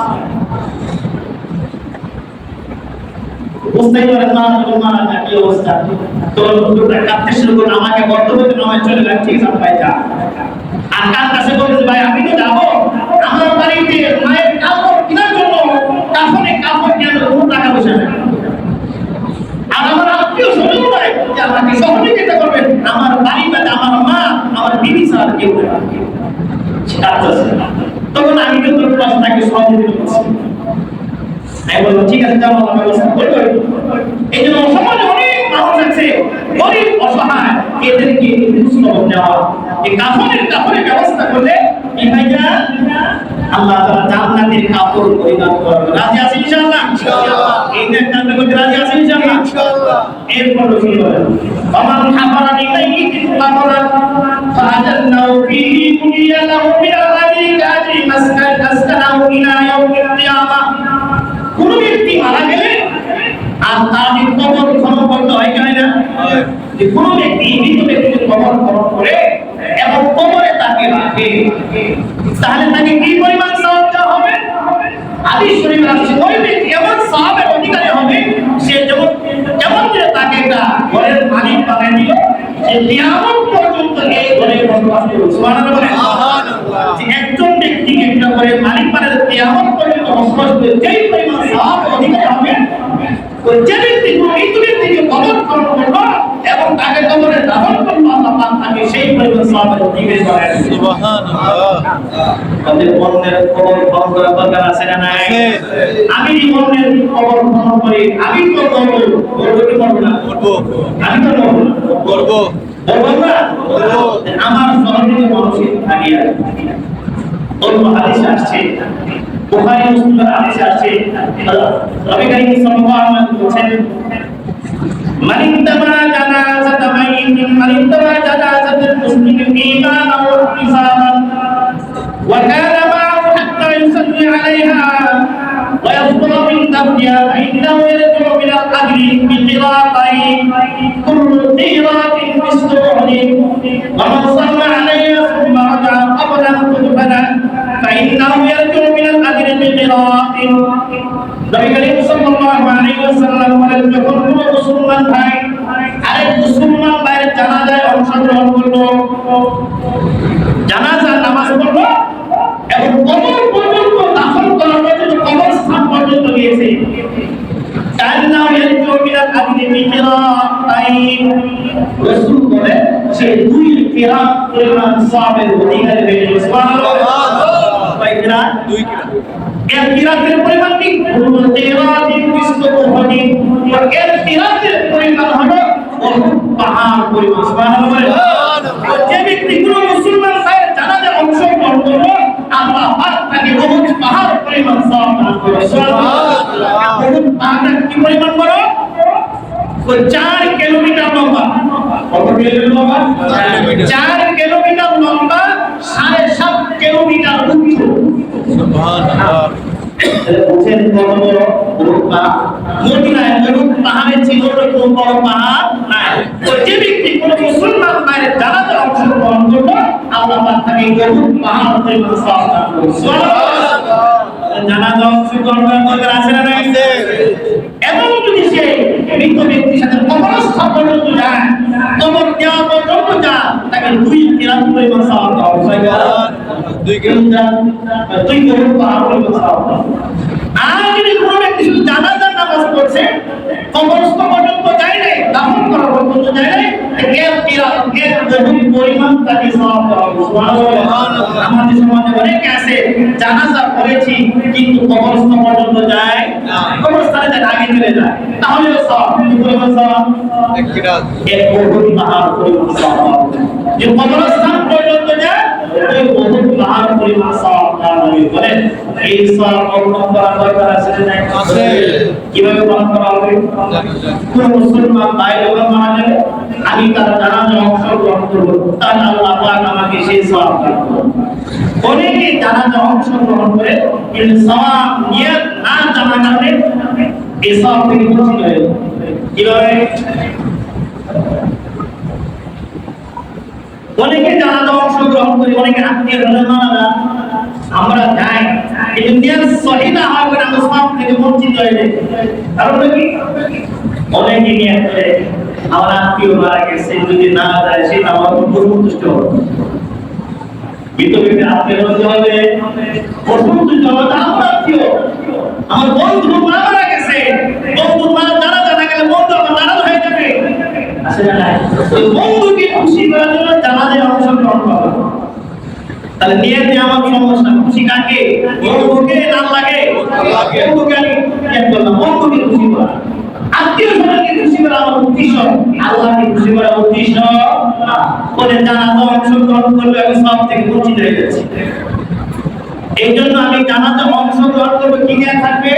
বুঝতেই পারেন মা যখন মারা যায় কি অবস্থা। তো লোকটা কাঁদতে শুরু করলো, আমাকে বর্তমানে নামায় চলে গেল, ঠিক আছে ভাই যা। আর কার কাছে বলছে ভাই আমি তো যাবো, আমার বাড়িতে মায়ের কাপড় কেনার জন্য কাফনে কাপড় কেনার কোনো টাকা পয়সা নেই। আর আমার আত্মীয় স্বজন ভাই যে আমাকে সহযোগিতা করবেন, আমার বাড়ি বা আমার মা আমার বিবি ছাড়া কেউ নেই। তখন আমি তো তোর পাশে তাকে সহযোগিতা করছি। আমি বললাম ঠিক আছে যাবো, আমার ব্যবস্থা করবো। এই জন্য সমাজে অনেক মানুষ আছে গরিব অসহায়, এদেরকে খোঁজখবর নেওয়া, এই কাফনের ব্যবস্থা করলে কি ভাইয়া আল্লাহ তাআলা জান্নাতের কাপড় পরিধান করবে। রাজি আছেন ইনশাআল্লাহ? ইনশাআল্লাহ। এই নেককারটা করতে রাজি আছেন ইনশাআল্লাহ? ইনশাআল্লাহ। এরপর কি বলেন? ফামান হাফারানি মাইয়িতিন কাফরান ফাআজালনাহু ফীহি বুনিয়া লাহু মিনাল আজরি কাজরি মাসকানাহু ইলা ইয়াউমিল কিয়ামাহ। কোন ব্যক্তি মারা গেলে আর তার কবর খনন করতে হয় কেন না? যে কোন ব্যক্তি মৃত ব্যক্তির কবর খনন করে এবং কবরে তাকে রাখে, তাহলে তাকে কি পরিমাণ সওয়াব দেওয়া হবে? হাদিস শরীফে আছে ওই ব্যক্তি এমন সওয়াবের অধিকারী হবে, সে যেমন যে তাকে একটা ঘরের মালিক বানিয়ে দিল, সে কিয়ামত পর্যন্ত এই ঘরে বসবাস করবে। সুবহানাল্লাহ। যে একজন ব্যক্তিকে একটা ঘরের মালিক বানিয়ে কিয়ামত পর্যন্ত বসবাস করবে, যেই পরিমাণ সওয়াবের অধিকারী হবে, ওই যে ব্যক্তি মৃত ব্যক্তিকে কবর খনন করলো এবং তাকে কবরে দাফন করলো, আল্লাহ পাক তাকে সেই পরিমাণ সওয়াবের অধিকারী বানায় দিবেন। সুবহানাল্লাহ। তাহলে অন্যের কবর খনন করার দরকার আছে না নাই? আমি অন্যের কবর খনন করি, আমি তো করব কি করব না? করব। আমি তো করব না। আমার সহযোগী মানুষের থাকিয়া অন্য হাদিস আসছে, বুখারী মুসলিমের হাদিস আসছে, নবী করিম সাল্লাল্লাহু আলাইহি ওয়াসাল্লাম বলেছেন মান ইত্তাবা জানাজাতা মাইয়িতিন মান ইত্তাবা জানাজাতাল মুসলিমিন ঈমানান ওয়া ইহতিসাবান ওয়া কানা মা'হু হাত্তা ইউসাল্লি আলাইহা ওয়া ইয়াফদুলু মিন দাফনিহা ফাইন্নাহু ইয়ারজি'ু মিনাল আজরি বিকিরাতাইন কুল্লু কিরাতিন মিসlu উহদিন ওয়া মান সাল্লা আলাইহা সুম্মা রাja'a qabla an tudfana فإنه يرجع من الأجر بقراءة। Nabi Karim সাল্লাল্লাহু আলাইহি ওয়াসাল্লাম বলেন যখন কোন মুসলমান ভাই আরেক মুসলমান ভাইয়ের জানাজায় অংশগ্রহণ করলো, জানাজার নামাজ পড়লো এবং কবর পর্যন্ত দাফন করা পর্যন্ত কবরস্থান পর্যন্ত গিয়েছে, কান্নাও ইয়ারজু মিনাল আজরি বিকিরাতাইন। রাসূল বলে সে 2 কিরাত পরিমাণ সওয়াবের অধিকারী হয়ে যাবে। সুবহানাল্লাহ। দুই কিরাত। এক কিরাতের পরিমাণ কি? কিরাতিন মিসলু উহদিন। এক কিরাতের পরিমাণ হলো পাহাড় পরিমাণ। সুবহানাল্লাহ। যে ব্যক্তি কোন মুসলমান ভাইয়ের জানাজায় অংশগ্রহণ করলো, আল্লাহ পাক তাকে উহুদ পাহাড় পরিমাণ সওয়াব দান করবে। সুবহানাল্লাহ। উহুদ পাহাড় কি পরিমাণ বড়? 4 কিলোমিটার লম্বা। কত কিলোমিটার লম্বা? 4 কিলোমিটার লম্বা, 7.5 কিলোমিটার উঁচু। সুবহানাল্লাহ। বুঝেন কত বড় উহুদ পাহাড়? মদিনায় উহুদ পাহাড়ের ছিল এরকম বড় পাহাড় নাই। তো যে ব্যক্তি কোন মুসলমান ভাইয়ের জানাজায় অংশগ্রহণ করলো, আল্লাহ পাক তাকে উহুদ পাহাড় পরিমাণ সওয়াব দান করবে। সুবহানাল্লাহ। জানাজায় অংশগ্রহণ করার দরকার আছে না নাই? এবং যদি সে মৃত ব্যক্তির সাথে কবরস্থান পর্যন্ত যায়, কবর দেওয়া পর্যন্ত যায়, তাকে 2 কিরাত পরিমাণ সওয়াব দেওয়া হবে। 2 কিরাত 2 কিরাত পাহাড় পরিমাণ সওয়াব। আর যদি কোনো ব্যক্তি শুধু জানাজার নামাজ পড়ছে, কবরস্থান পর্যন্ত যায় নাই, দাফন করা পর্যন্ত যায় নাই, এর বহু পরিমাণ তাকে সওয়াব দেওয়া হবে। সুবহানাল্লাহ। আমাদের সমাজে অনেকে আছে জানাজা পড়েছি কিন্তু কবরস্থান পর্যন্ত যায় না, কবরস্থানে যায় আগে চলে যায়, তাহলেও সওয়াব, কি পরিমাণ সওয়াব? এক বহুত মহান পরিমাণ সওয়াব। যে কবরস্থান পর্যন্ত যায় ওই বহুত মহান পরিমাণ সওয়াব নবী বলেন। এই সওয়াব অর্জন করা দরকার আছে না? আছে। কিভাবে পালন করা হবে? কোন মুসলমান ভাই যখন মারা যাবে আমি তার জানাজায় অংশগ্রহণ করব, তাহলে আল্লাহ পাক আমাকে সেই সওয়াব দান করবেন। অনেকে জানাজায় অংশগ্রহণ করে কিন্তু সওয়াব নিয়ত না জানার কারণে এই সওয়াব থেকে বঞ্চিত হয়ে যায়। কিভাবে? অনেকে জানাজা অংশগ্রহণ করে, অনেকে আত্মীয় হলে মারা যান, আমরা যাই কিন্তু নিয়ত সহিহ না হওয়ার কারণে আমরা সওয়াব থেকে বঞ্চিত হয়ে যাই। কারণ কি? অনেকে নিয়ত করে আমার আত্মীয় মারা গেছে, যদি না যায় সেটা আমার অসন্তুষ্ট হবে, বিতর্কিত আত্মীয় হতে হবে, অসন্তুষ্ট হবে। আমার আত্মীয়, আমার বন্ধু মারা গেছে, বন্ধু মারা জানাজা না গেলে বন্ধু আমার নারাজ হয়ে যাবে, আসলে না বন্ধুকে খুশি করার জন্য জানাজায় অংশগ্রহণ করা। তাহলে নিয়তে আমার সমস্যা, খুশি কাকে? বন্ধুকে না লাগে? বন্ধুকে আমি নিয়ত করলাম বন্ধুকে খুশি করা, আত্মীয় স্বজনকে খুশি করা আমার উদ্দেশ্য, আল্লাহকে খুশি করা উদ্দেশ্য না। বলে জানাজা অংশগ্রহণ করলে আমি সব থেকে বঞ্চিত হয়ে যাচ্ছি। এই জন্য আমি জানাজা অংশগ্রহণ করবো, কি নিয়ত থাকবে?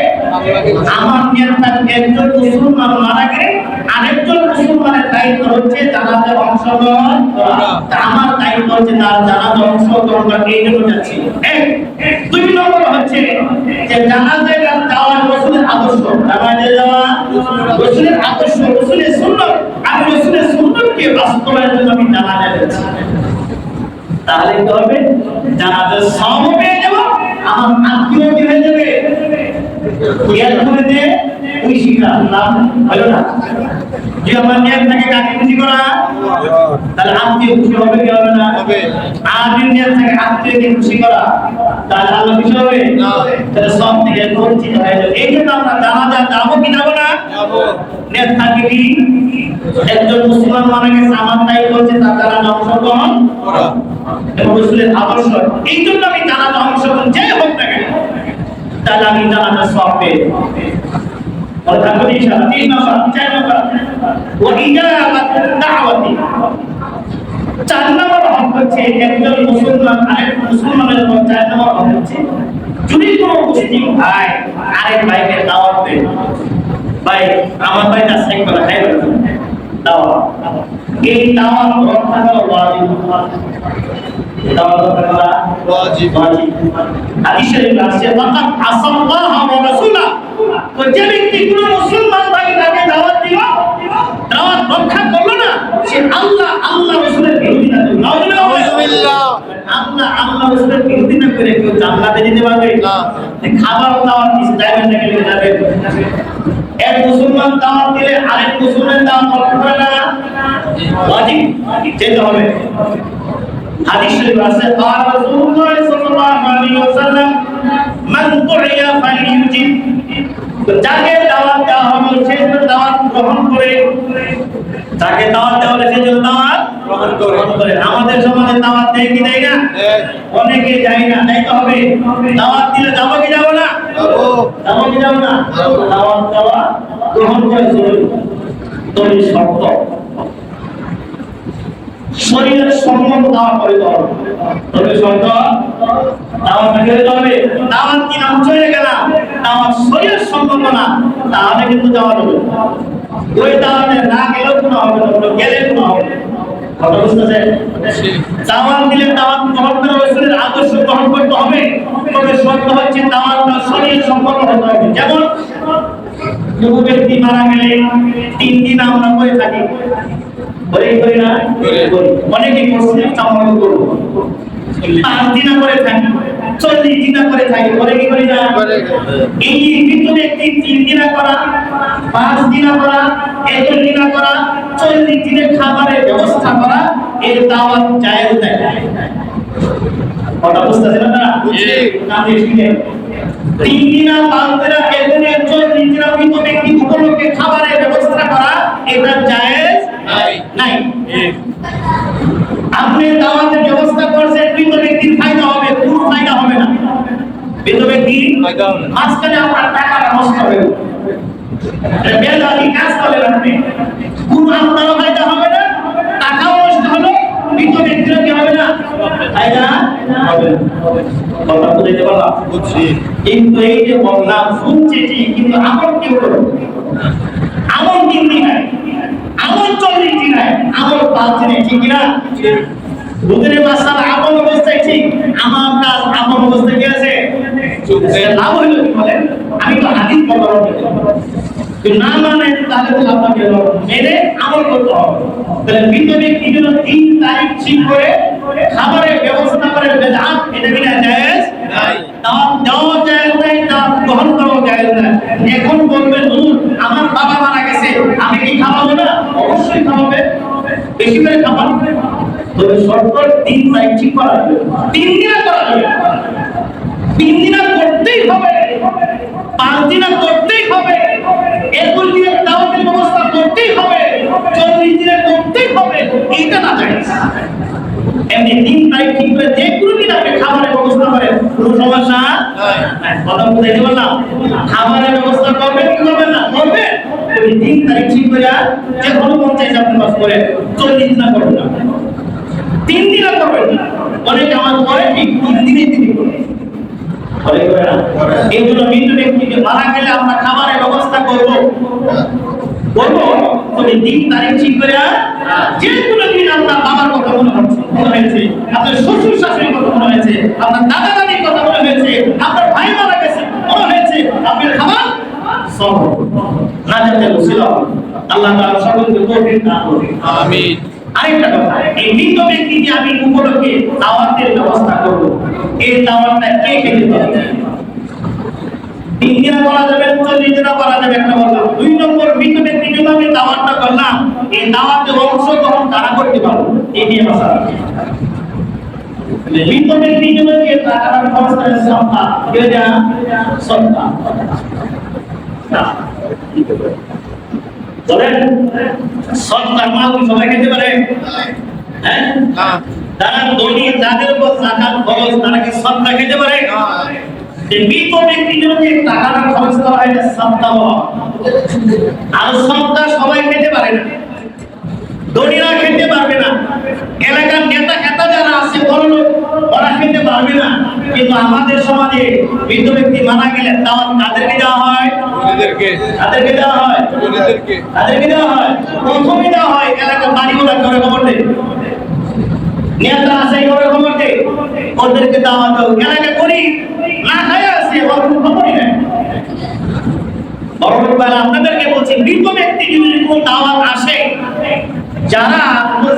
আমার নিয়ত থাকবে একজন মুসলমান মারা গেলে আরেকজন মুসলমানের দায়িত্ব হচ্ছে জানাজায় অংশগ্রহণ করা, আমার দায়িত্ব হচ্ছে তার জানাজায় অংশগ্রহণ করা। এই জন্য যাচ্ছি। দুই নম্বর হচ্ছে যে জানাজায় যাওয়া রাসূলের আদর্শ, জানাজায় যাওয়া রাসূলের আদর্শ, রাসূলের সুন্নাত। আমি রাসূলের সুন্নাতকে বাস্তবায়নের জন্য আমি জানাজায় যাচ্ছি। তাহলে কি হবে? জানাজার সওয়াব পেয়ে যাব, আমার আত্মীয় কি হয়ে যাবে? ইয়াদ করে দে ওই শিক্ষা লাভ হলো না। যে আমার নিয়ত থাকে কাকে খুশি করা, তাহলে আত্মীয় খুশি হবে কি হবে না? হবে। আর যদি নিয়ত থাকে আত্মীয়কে খুশি করা, তাহলে আল্লাহ খুশি হবে না, তাহলে সব থেকে বঞ্চিত হয়ে যাবে। এই জন্য আমরা জানাজা যাবো কি যাব না? যাব। নিয়ত থাকে কি? একজন মুসলমান মারা গেছে, আমার দায়িত্ব হচ্ছে তার জানাজা অংশগ্রহণ করা এবং রাসূলের আদর্শ। এই জন্য আমি জানাজা অংশগ্রহণ যে হোক না কেন, তাহলে আমি জানাজা সওয়াব পেয়ে যাব। और तकबीर इंशाअल्लाह। 3 नंबर 4 नंबर व इजाबात दावती। 4 नंबर হক হচ্ছে একজন মুসলমান আরেক মুসলমানের উপর 4 নম্বর হক হচ্ছে যদি কোনো মুসলিম ভাই আরেক ভাইকে দাওয়াত দেয়, ভাই আমার ভাই আজকে করে খাইবে দাওয়াত, এই দাওয়াত রক্ষা করা ওয়াজিব। দাওয়াত করা ওয়াজিব। হাদিস শরীফ আছে ফাকাত আসাল্লাহ ওয়া রাসূলা, তো যে ব্যক্তি কোনো মুসলমান ভাই তাকে দাওয়াত দিল, দাওয়াত রক্ষা করলো না, সে আল্লাহ রাসূলের বিরোধিতা করলো। নাউযুবিল্লাহ। আল্লাহ রাসূলের বিরোধিতা করে কেউ জান্নাতে যেতে পারবে না। খাবার দাওয়াত দিতে যাবেন না, গেলে যাবে। এক মুসলমান দাওয়াত দিলে আরেক মুসলমান দাওয়াত রক্ষা করে না, ওয়াজিব যেতে হবে। হাদিস শরীফ আছে قال رسول الله صلى الله عليه وسلم من دعي فليجب, যাকে দাওয়াত দেওয়া হবে সে দাওয়াত গ্রহণ করে, যাকে দাওয়াত দেওয়া হবে সে দাওয়াত গ্রহণ করে। আমাদের সমাজে দাওয়াত দেয় কি দেয় না? অনেকে যায় না, যাইতে হবে। দাওয়াত দিলে যাবো কি যাব না? যাবো কি যাব না? দাওয়াত দেওয়া গ্রহণ করে জরুরি, তবে শর্ত শরীরের সম্মত দাওয়াত করতে হবে। তবে শর্ত দাওয়াত করতে হবে। দাওয়াত কি নাম চলে গেলাম, দাওয়াত শরীরের সম্মত না, তাহলে কিন্তু যাওয়া যাবে। ওই দাওয়াতে না গেলেও কোনো হবে না, গেলে কোনো হবে না। কথা বুঝতেছে? দাওয়াত দিলে দাওয়াত গ্রহণ করে রাসূলের আদর্শ গ্রহণ করতে হবে, তবে শর্ত হচ্ছে দাওয়াতটা শরীরের সম্মত হতে হবে। যেমন কোনো ব্যক্তি মারা গেলে 3 দিন আমরা করে থাকি, করি না? অনেকে মুসলিম সমাজ করব 5 দিন করে থাকি, 40 দিন করে থাকি, করে কি করি না? এই কিন্তু ব্যক্তি 3 দিন করা, 5 দিন করা, 1 দিন করা, 40 দিনের খাবারের ব্যবস্থা করা, এর দাওয়াত জায়েজ নাই। কথা বুঝতেছেন না? জি। কাজে শিখে 3 দিন 5 দিন 1 দিন 40 দিন কিন্তু ব্যক্তি উপলক্ষে খাবারের ব্যবস্থা করা, এটা জায়েজ নাই। আপনি দাওয়াতের ব্যবস্থা করছেন, মৃত ব্যক্তির ফায়দা হবে, কোনো ফায়দা হবে না। মৃত ব্যক্তির মাঝখানে আপনার টাকাটা নষ্ট হবে, বেলালি কাজ করলেন আপনি, কোনো আপনারও ফায়দা হবে না, টাকাও নষ্ট হলো, মৃত ব্যক্তিরও কি হবে না, ফায়দা হবে না। কথা বুঝতে পারলাম? কিন্তু এই যে বললাম শুনছে ঠিক, কিন্তু আমল কেউ করো, আমল কিন্তু নাই, আমল চল্লিশ নাই, আমল পাঁচ নেই, ঠিক না? বুঝলে মাসালা আমল অবস্থায় ঠিক, আমার কাজ আমল অবস্থায় কি আছে? লাভ হইল কি বলেন? আমি তো হাদিস বললাম না মানে তাহলে তো আপনাকে মেনে আমল করতে হবে। তাহলে মৃত ব্যক্তি জন্য 3 তারিখ ঠিক করে খাবারের ব্যবস্থা করে বেদাত, এটা বিনা জায়েজ নাই। দাওয়াত দেওয়া জায়েজ নাই, দাওয়াত গ্রহণ করাও জায়েজ নাই। এখন বলবেন হুজুর আমার বাবা মারা গেছে, আমি কি খাওয়াবো না? অবশ্যই খাওয়াবে, বেশি করে খাওয়ান। তবে শর্ত 3 তারিখ ঠিক করা যাবে, 3 দিন করা যাবে, 3 দিন করতেই হবে, 5 দিন করতেই হবে, 21 দিনের দাওয়াতের ব্যবস্থা করতেই হবে, 40 দিনে করতেই হবে, এইটা না জায়েজ। এমনি 3 তারিখ ঠিক করে যে কোনো দিন আপনি খাবারের ব্যবস্থা করেন, কোনো সমস্যা নাই। কথা বুঝাইতে পারলাম? খাবারের ব্যবস্থা করবেন কি করবেন না? করবেন। ওই 3 তারিখ ঠিক করে যে কোনো পঞ্চায়েত আপনি বাস করেন, 40 দিন করবেন না, 3 দিন করবেন না। অনেকে আমার করে ঠিক 3 দিনে তিনি করবেন। এইগুলো মৃত ব্যক্তিকে মারা গেলে আমরা খাবারের ব্যবস্থা করবো, তবে 3 তারিখ ঠিক করে যে কোনো দিন আপনার বাবার কথা মনে হয়েছে, আপনার শ্বশুর শাশুড়ির কথা মনে হয়েছে, আপনার দাদা দাদির কথা মনে হয়েছে, আপনার ভাই মারা গেছে মনে হয়েছে, আপনি খাবার সব না জানতে ছিল। আল্লাহ তাআলা সকলকে তৌফিক দান করুন, আমিন। আরেকটা কথা, এই মৃত ব্যক্তি যে আমি উপলক্ষে দাওয়াতের ব্যবস্থা করব, এই দাওয়াতটা কে খেতে পারবে? 3 দিন করা যাবে, 40 দিন করা যাবে, একটা বললাম। 2 নম্বর, মৃত ব্যক্তি যদি আমি দাওয়াতটা করলাম, এই দাওয়াতে অংশগ্রহণ কারা করতে পারবে? এই নিয়ে মাসালা। মৃত ব্যক্তি যদি যে টাকার খরচ করে সদকা, এটা সদকা না, বলেন সদকার মাল সবাই খেতে পারে? হ্যাঁ, তারা ধনী, যাদের উপর যাকাত খরচ, তারা কি সদকা খেতে পারে? মৃত ব্যক্তির জন্য যে টাকাটা খরচ করা হয় এটা সদকা বলা। আর সদকা সবাই খেতে পারে না, ধনীরা খেতে পারবে না, এলাকার নেতা খেতা যারা আছে বড় লোক ওরা খেতে পারবে না। কিন্তু আমাদের সমাজে মৃত ব্যক্তি মারা গেলে দাওয়াত কাদেরকে দেওয়া হয়? তাদেরকে দেওয়া হয়, তাদেরকে দেওয়া হয়। প্রথমে দেওয়া হয় এলাকার বাড়িগুলো করে খবর দেয়, নেতা আছে করে খবর দেয়, ওদেরকে দেওয়া দাও। এলাকা করি না খায় আছে, ওর কোনো খবরই নেই। আপনাদেরকে বলছি, মৃত ব্যক্তি যদি কোনো দাওয়াত আসে, যারা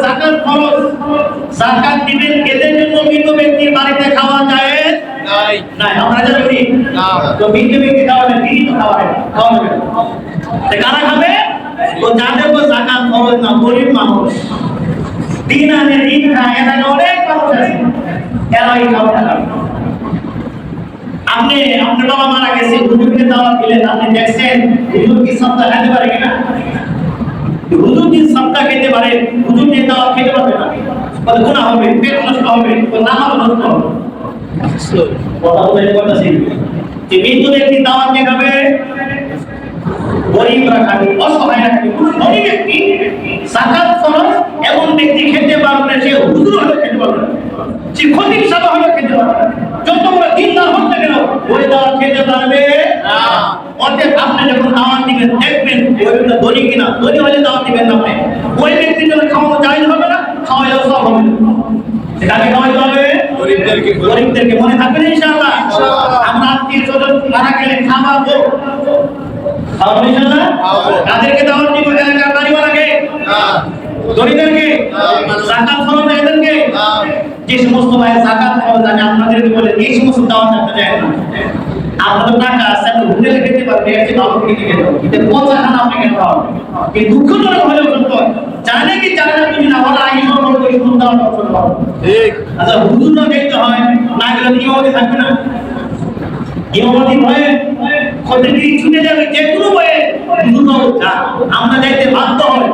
যাকাত খরচ যাকাত দিবেন, এদের জন্য মৃত ব্যক্তির বাড়িতে খাওয়া যায় নাই, নাই। আমরা জানি করি না, তো মৃত ব্যক্তি খাওয়াবেন, তিনি তো খাওয়াবেন, খাওয়াবেন। কারা খাবে? তো যাদের উপর যাকাত খরচ না, গরিব মানুষ, দিন আনে দিন খায়, এরা অনেক মানুষ আছে, এরাই খাওয়া খাবে। আপনি আপনার বাবা মারা গেছে, হুজুরকে দাওয়াত দিলেন, আপনি দেখছেন হুজুর কি সপ্তাহ খেতে পারে কিনা? হুজুর কি সপ্তাহ খেতে পারে? হুজুর যে দাওয়াত খেতে পারবে না, বলে গুনাহ হবে, পেট নষ্ট হবে, নামাজ নষ্ট হবে। কথা বলতে বলতেছি যে মৃত্যু ব্যক্তি দাওয়াত কে খাবে? গরিবরা খাবে, অসহায়রা খাবে। ধনী ব্যক্তি যাকাত খরচ এমন ব্যক্তি খেতে পারবে না, সে হুজুর হলে খেতে পারবে না, সে খতিব সাহেব হলে খেতে পারবে না, যত বড় দিনদার হতে গেল ওই দাওয়াত খেতে পারবে না। অতএব আপনি যখন দাওয়াত দিবেন দেখবেন ওই ব্যক্তি ধনী কিনা, ধনী হলে দাওয়াত দিবেন না, আপনি ওই ব্যক্তির জন্য খাওয়ানো জায়েজ হবে না, খাওয়াইলেও সব হবে না। কাকে খাওয়াইতে হবে? গরিবদেরকে। গরিবদেরকে মনে থাকবে ইনশাআল্লাহ। আমরা আত্মীয়-স্বজন মারা গেলে খাওয়াবো, খাওয়াবো ইনশাআল্লাহ। কাদেরকে দাওয়াত দিব? এলাকার বাড়িওয়ালাকে না, ধনীদেরকে, যাকাত খরচ এদেরকে। যে সমস্ত ভাই যাকাত খরচ আছে আপনাদেরকে বলে এই সমস্ত দাওয়াত দিতে যায় না। আপনাদের টাকা আছে, আপনি ঘুরে খেতে পারবেন, এর চেয়ে ভালো কিছু খেতে পারবেন, এটা পচা খানা আপনি কেন খাওয়াবেন? এই দুঃখজনক হলেও সত্য, জানে কি জানে না তুমি না, ওরা আগে সব বলতে শুনুন দাওয়াত করতে পারো। ঠিক। আচ্ছা, হুজুররা দেখতে হয় না, গেলে ইমামতি থাকবে না, ইমামতি ভয়ে খতিবি ছুটে যাবে, যে কোনো ভয়ে হুজুররা আমরা যাইতে বাধ্য হয়,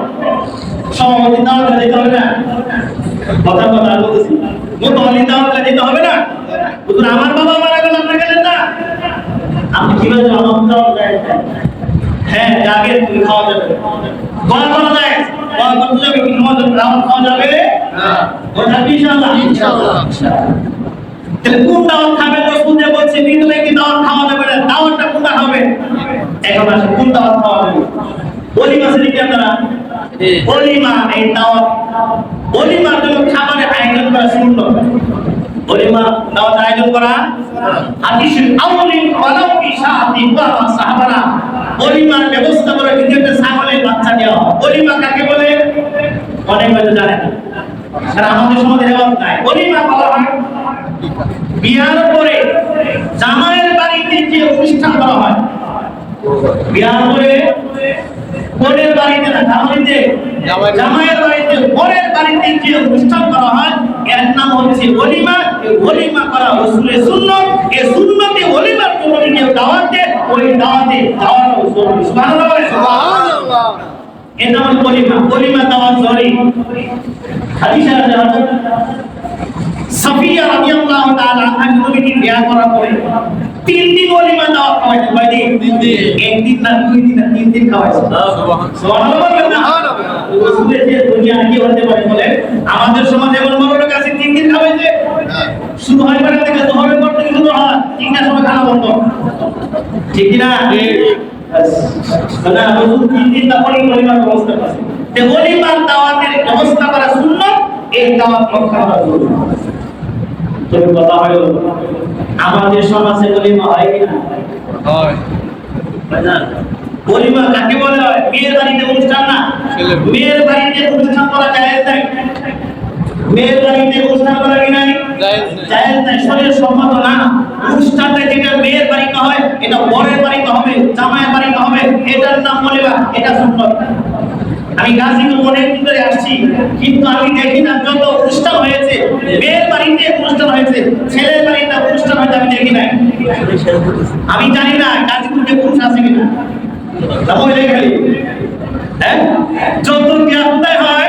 সভাপতি দাওয়াত দিতে হবে না। কথা কথা বলতেছি মুতাওয়ালি দাওয়াত দিতে হবে না হুজুর আমার বাবা মারা গেল আপনি গেলেন না আপনি কিভাবে আমার দাওয়াত দেন হ্যাঁ যাবে তুমি খাওয়া যাবে দোয়া করা যায় দোয়া করতে যাবে কি তোমাদের দাওয়াত খাওয়া যাবে হ্যাঁ ওটা ইনশাআল্লাহ ইনশাআল্লাহ তাহলে কোন দাওয়াত খাবেন রাসূল যে বলছে বিদুলে কি দাওয়াত খাওয়া যাবে না দাওয়াতটা কোনটা হবে এখন আসে কোন দাওয়াত খাওয়া যাবে ওলিমা শরীফ আপনারা ওলিমা এই দাওয়াত ওলিমার জন্য খাবারের আয়োজন করা সুন্নাত ওলিমা দাওয়াত আয়োজন করা হাদিসের আউলিন ওয়ালাউ বিশাতি ওয়া সাহাবারা ওলিমার ব্যবস্থা করে কিন্তু একটা ছাগলের বাচ্চা দেওয়া ওলিমা কাকে বলে অনেক হয়তো জানে না আর আমাদের সমাজে রেওয়াজ নাই ওলিমা বলা হয় বিয়ার পরে জামাইয়ের বাড়িতে যে অনুষ্ঠান করা হয় বিয়ার পরে বোনের বাড়িতে না জামাইয়ের বাড়িতে বোনের বাড়িতে যে অনুষ্ঠান করা হয় এর নাম হচ্ছে ওলিমা এই ওলিমা করা রাসূলের সুন্নাত এই সুন্নতে ওলিমার জন্য কেউ দাওয়াত দেয় ওই দাওয়াতে দাওয়াত সুবহানাল্লাহ সুবহানাল্লাহ এর নাম ওলিমা ওলিমা দাওয়াত জরি হাদিসে আছে সাফিয়া রাদিয়াল্লাহু তাআলা আনহা নবীকে বিয়ে করার পরে 3 দিন ওলিমা দাওয়াত খাওয়াইছে কয়দিন 3 দিন একদিন না 2 দিন না 3 দিন খাওয়াইছে সুবহানাল্লাহ সুবহানাল্লাহ রাসূলের যে দুনিয়া কি হতে পারে বলে আমাদের সমাজে এমন মানুষের কাছে 3 দিন খাওয়াইছে শুরু হয় মানে থেকে জোহরের পর থেকে শুরু হয় 3টার সময় খাওয়া বন্ধ ঠিক কি না না রাসূল 3 দিন তারপরে ওলিমার ব্যবস্থা করেছে তে ওলিমার দাওয়াতের ব্যবস্থা করা সুন্নাত এই দাওয়াত রক্ষা করা জরুরি তবে কথা হলো আমাদের সমাজে ওলিমা হয় কি না হয় বাজার ওলিমা কাকে বলে হয় বিয়ের বাড়িতে অনুষ্ঠান না বিয়ের বাড়িতে অনুষ্ঠান করা জায়েজ নাই মেয়ের বাড়িতে অনুষ্ঠান করা কি নাই জায়েজ নাই শরীয়ত সম্মত না অনুষ্ঠানটা যেটা মেয়ের বাড়িতে হয় এটা বরের বাড়িতে হবে জামাইয়ের বাড়িতে হবে এটার নাম ওলিমা এটা সুন্নাত আমি গাজীপুর অনেক দিন ধরে আসছি কিন্তু আমি দেখি না যত অনুষ্ঠান হয়েছে মেয়ের বাড়িতে অনুষ্ঠান হয়েছে ছেলের বাড়িতে অনুষ্ঠান হয়েছে আমি দেখি নাই আমি জানি না গাজীপুরে পুরুষ আছে কিনা হ্যাঁ যত বিয়া কোথায় হয়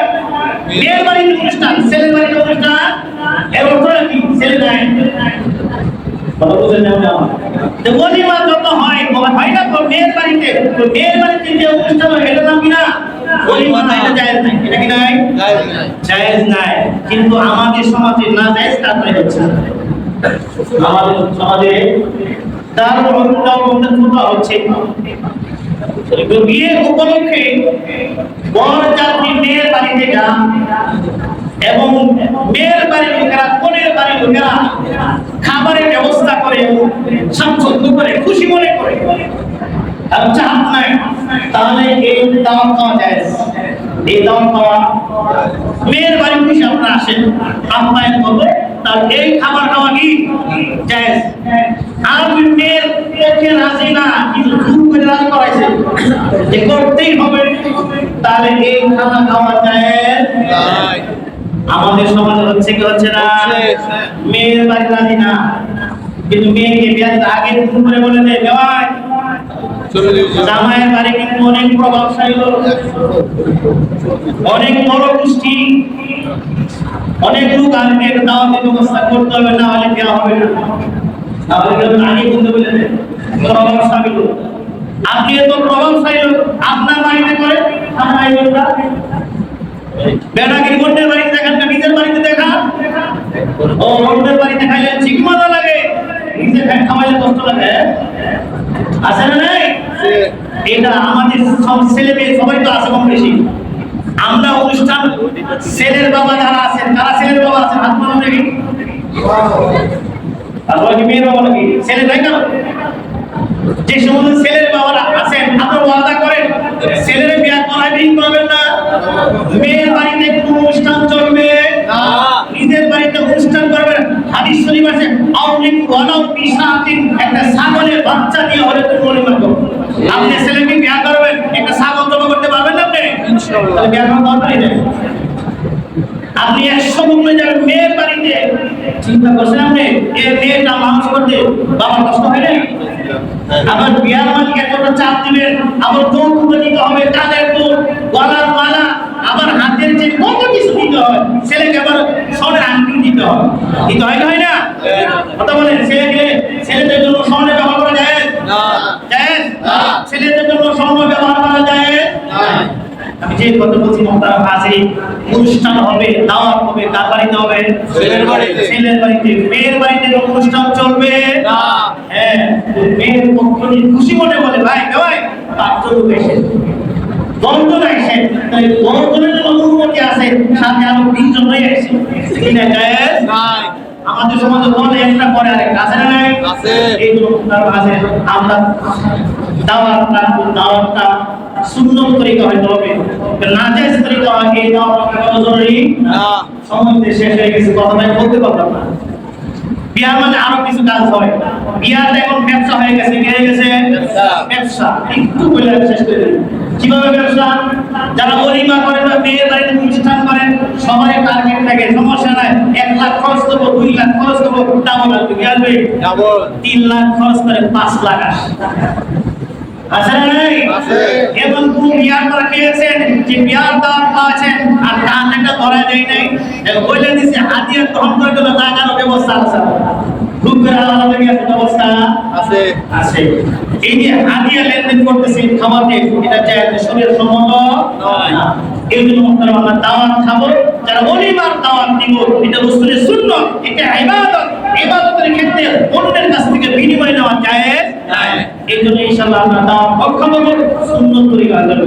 মেয়ের বাড়িতে অনুষ্ঠান ছেলের বাড়িতে অনুষ্ঠান এর অর্থ কি ছেলে নাই কথা বুঝেন না ওলিমা যত হয় না তো মেয়ের বাড়িতে যে অনুষ্ঠান হয় এটা নাম কি না ওলিমা এটা জায়েজ নাই এটা কি নাই জায়েজ নাই কিন্তু আমাদের সমাজে না জায়েজ তাই হচ্ছে আমাদের সমাজে তার বন্ধুরা হচ্ছে বিয়ে উপলক্ষে বর যাত্রী মেয়ের বাড়িতে যান এবং মেয়ের বাড়ির লোকেরা কোনের বাড়ির লোকেরা খাবারের ব্যবস্থা করে স্বাচ্ছন্দ্য করে খুশি মনে করে আর চাপ নাই তাহলে এই দাওয়াত খাওয়া যায় এই দাওয়াত খাওয়া মেয়ের বাড়ি খুশি আপনারা আসেন আপ্যায়ন করবে তার এই খাবার খাওয়া কি জায়েজ আর মেয়ের পক্ষে রাজি না কিন্তু জোর করে রাজি করাইছে যে করতেই হবে তাহলে এই খানা খাওয়া জায়েজ নাই আমাদের সমাজে হচ্ছে কি হচ্ছে না মেয়ের বাড়ি রাজি না কিন্তু মেয়েকে বিয়ের আগে ফোন করে বলে দেয় ভাই জামাইয়ের বাড়ি কিন্তু অনেক প্রভাবশালী লোক অনেক বড় গোষ্ঠী অনেক লোক আসবে দাওয়াতের ব্যবস্থা করতে হবে না হলে দেওয়া হবে না তাহলে কিন্তু আগে বলতে বলে প্রভাবশালী লোক আপনি এত প্রভাবশালী লোক আপনার বাড়িতে করে আমার আয়োজনটা বেটাকে অন্যের বাড়িতে দেখান না নিজের বাড়িতে দেখান ও অন্যের বাড়িতে খাইলে ঠিক মজা লাগে নিজে খাওয়াইলে কষ্ট লাগে আছে না নাই এটা আমাদের সব ছেলে মেয়ে সবাই তো আছে কম বেশি আমরা অনুষ্ঠান ছেলের বাবা যারা আছেন তারা ছেলের বাবা আছেন হাত মানো দেখি তারপরে কি মেয়ের বাবা নাকি ছেলে তাই না যে সমস্ত ছেলের বাবারা আছেন আপনারা ওয়াদা করেন ছেলের বিয়ে করাবেন করবেন না মেয়ের বাড়িতে কোনো অনুষ্ঠান চলবে না নিজের বাড়িতে অনুষ্ঠান করবেন হাদিস শরীফ আছে আউলিক ওয়ালাউ বিশাতিন একটা ছাগলের বাচ্চা দিয়ে হলে তুমি ওলিমা করো আপনি ছেলেকে বিয়ে করবেন একটা ছাগল জমা করতে পারবেন না আপনি ইনশাআল্লাহ বিয়ে করার দরকারই নেই আপনি 100 মুখে যাবেন মেয়ের বাড়িতে চিন্তা করছেন আপনি এই মেয়েটা মানুষ করতে বাবা কষ্ট হয় না আবার বিয়ার মালিক একটা চাপ দিবেন আবার যৌতুক দিতে হবে কানের দুল গলার মালা আবার হাতের যে কত কিছু দিতে হয়, ছেলেকে আবার স্বর্ণের আংটি দিতে হয়, দিতে হয় হয় না? কথা বলেন, ছেলেদের জন্য স্বর্ণের ব্যবহার করা যায় না? জায়েজ? ছেলেদের জন্য স্বর্ণ ব্যবহার করা যায় না? আমি যে কথা বলছি মোহতারাম হাজির, অনুষ্ঠান হবে, দাওয়াত হবে, কার বাড়িতে হবে? ছেলের বাড়িতে। ছেলের বাড়িতে। মেয়ের বাড়িতে অনুষ্ঠান চলবে না। হ্যাঁ, মেয়ের পক্ষ নিয়ে খুশি মনে বলে ভাই ভাই তার জন্য এসে দশজন আসে, তাই দশজনের জন্য অনুমতি আছে, সাথে আরো 20 জন হয়ে আসে, এটা জায়েজ নাই। আমাদের সমাজে বলে একটা পরে আরেকটা আছে না নাই? আছে। এইগুলো তার আছে। আমরা দাওয়াতটা সুন্নত তরিকা হইতে হবে, নাজায়েজ তরিকা আগে দাওয়াত করা জরুরি না। সময় শেষ হয়ে গেছে, কথা নাই বলতে পারলাম না। বিয়ার মানে আরো কিছু কাজ হয়, বিয়ার এখন ব্যবসা হয়ে গেছে, কি হয়ে গেছে? ব্যবসা। একটু বলে শেষ করে দিই কিভাবে ব্যবসা। যারা ওলিমা করেন বা মেয়ের বাড়িতে অনুষ্ঠান করেন, সবাই টার্গেট থাকে, সমস্যা নাই, 1 লাখ খরচ করবো, 2 লাখ খরচ করবো, ডাবল আসবে, কি আসবে? ডাবল। 3 লাখ খরচ করে 5 লাখ আসে, আছে না নাই? আছে। এবং কোন বিয়ার করা খেয়েছেন, যে বিয়ার দাম পাচ্ছেন আর দাম একটা ধরা যায় নাই, বলে দিছে হাদিয়া গ্রহণ করে দিলে টাকার ব্যবস্থা আছে, গ্রুপের আলাদা ব্যবস্থা আছে আছে। এই যে হাদিয়া লেনদেন করতেছি খাওয়াতে, এটা চাই শরীর সম্মত নয়। এই জন্য আমরা দাওয়াত খাবো, যারা ওলিমার দাওয়াত দিব, এটা রাসূলের সুন্নাত, এটা ইবাদত। ইবাদতের ক্ষেত্রে অন্যের কাছ থেকে বিনিময় নেওয়া জায়েজ নাই। এই জন্য ইনশাআল্লাহ আমরা দাওয়াত খাবো সুন্নত তরিকা করব,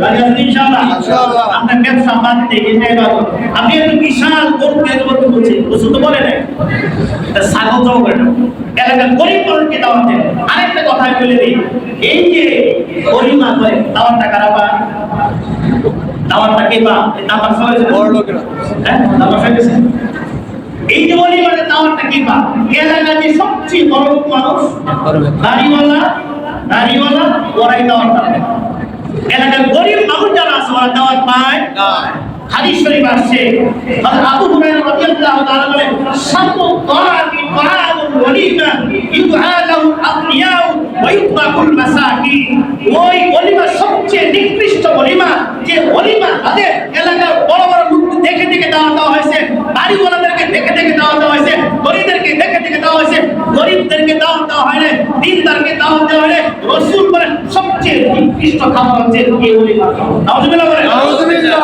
ইনশাআল্লাহ। ইনশাআল্লাহ আমরা ব্যবসা বাদ দেই, এটা ইবাদত। আপনি এত বিশাল বড় বলতে বলছেন, রাসূল তো বলে নাই ছাগল জব করে না, এলাকার গরিব মানুষকে দাওয়াত দেন। আরেকটা কথা বলে দিই, এই যে ওলিমা করে দাওয়াতটা কারাবা, দাওয়াতটা কে বা দাওয়াত সবাই বড় লোকেরা, হ্যাঁ দাওয়াত হয়েছে। এই যে ওলিমার দাওয়াতটা কি বা, এলাকার যে সবচেয়ে বড় মানুষ দাড়িওয়ালা ওরাই দাওয়াত পায়। এলাকার গরিব মানুষ যারা আছে ওরা দাওয়াত পায় না। হাদিস শরীফ আসছে, হযরত আবু হুরায়রা রাদিয়াল্লাহু তাআলা বলেন, শামু তাআতি তাআমুল ওলিমা ইউদআ লাহু আবনিয়াউ ওয়া ইউতরাকুল মাসাকিন। ওই ওলিমা সবচেয়ে নিকৃষ্ট ওলিমা, যে ওলিমা তাদের এলাকার বড় বড় লোকদের দেখে দেখে দাওয়াত দেওয়া হয়েছে, বাড়িওয়ালাদেরকে দেখে দেখে দাওয়াত দেওয়া হয়েছে, গরিবদেরকে দেখে দেখে দেওয়া হয়েছে, গরিবদেরকে দাওয়াত দেওয়া হয় না, দিনদারকে দাওয়াত দেওয়া হয় না। রাসূল বলেন সবচেয়ে নিকৃষ্ট খাবার হচ্ছে এই ওলিমা। নাউযুবিল্লাহ বলেন। নাউযুবিল্লাহ।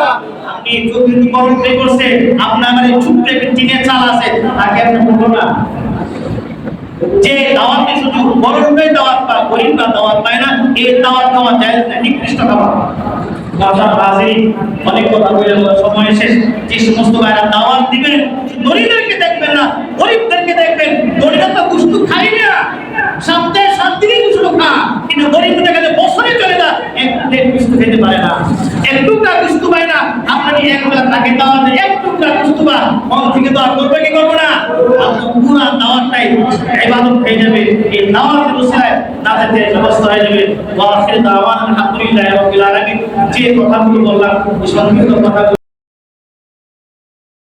আপনি চতুর্থ বরণ পে করছে, আপনার মানে ছোট্ট একটা টিনের চাল আছে, তাকে আপনি বলবো না যে দাওয়াতে শুধু বরণটাই দাওয়াত পায়, গরিবরা দাওয়াত পায় না, এই দাওয়াত খাওয়া জায়েজ না, নিকৃষ্ট খাবার। অনেক কথা বলে সময় শেষ। যে সমস্ত ভাইরা দাওয়াত দিবেন, গরিবদেরকে দেখবেন না, গরিবদেরকে দেখবেন। গরিবরা তো গুস্তু খাই না, সপ্তাহে 7 দিনই গুস্তু খা, কিন্তু গরিবদের কাছে বছরে চলে না, এক প্লেট গুস্তু খেতে পারে না, এক টুকরা গুস্তু পায় না। আপনি একবেলা তাকে দাওয়াত দেন, এক টুকরা গুস্তু বা মন থেকে দাওয়াত করবে কি করবে না? আপনি পুরো দাওয়াতটাই ইবাদত হয়ে যাবে। এই দাওয়াতের উসিলায় তাদের ব্যবস্থা হয়ে যাবে। ওয়া আখির দাওয়ানা আলহামদুলিল্লাহি রাব্বিল আলামিন। যে কথাগুলো বললাম, সংক্ষিপ্ত কথা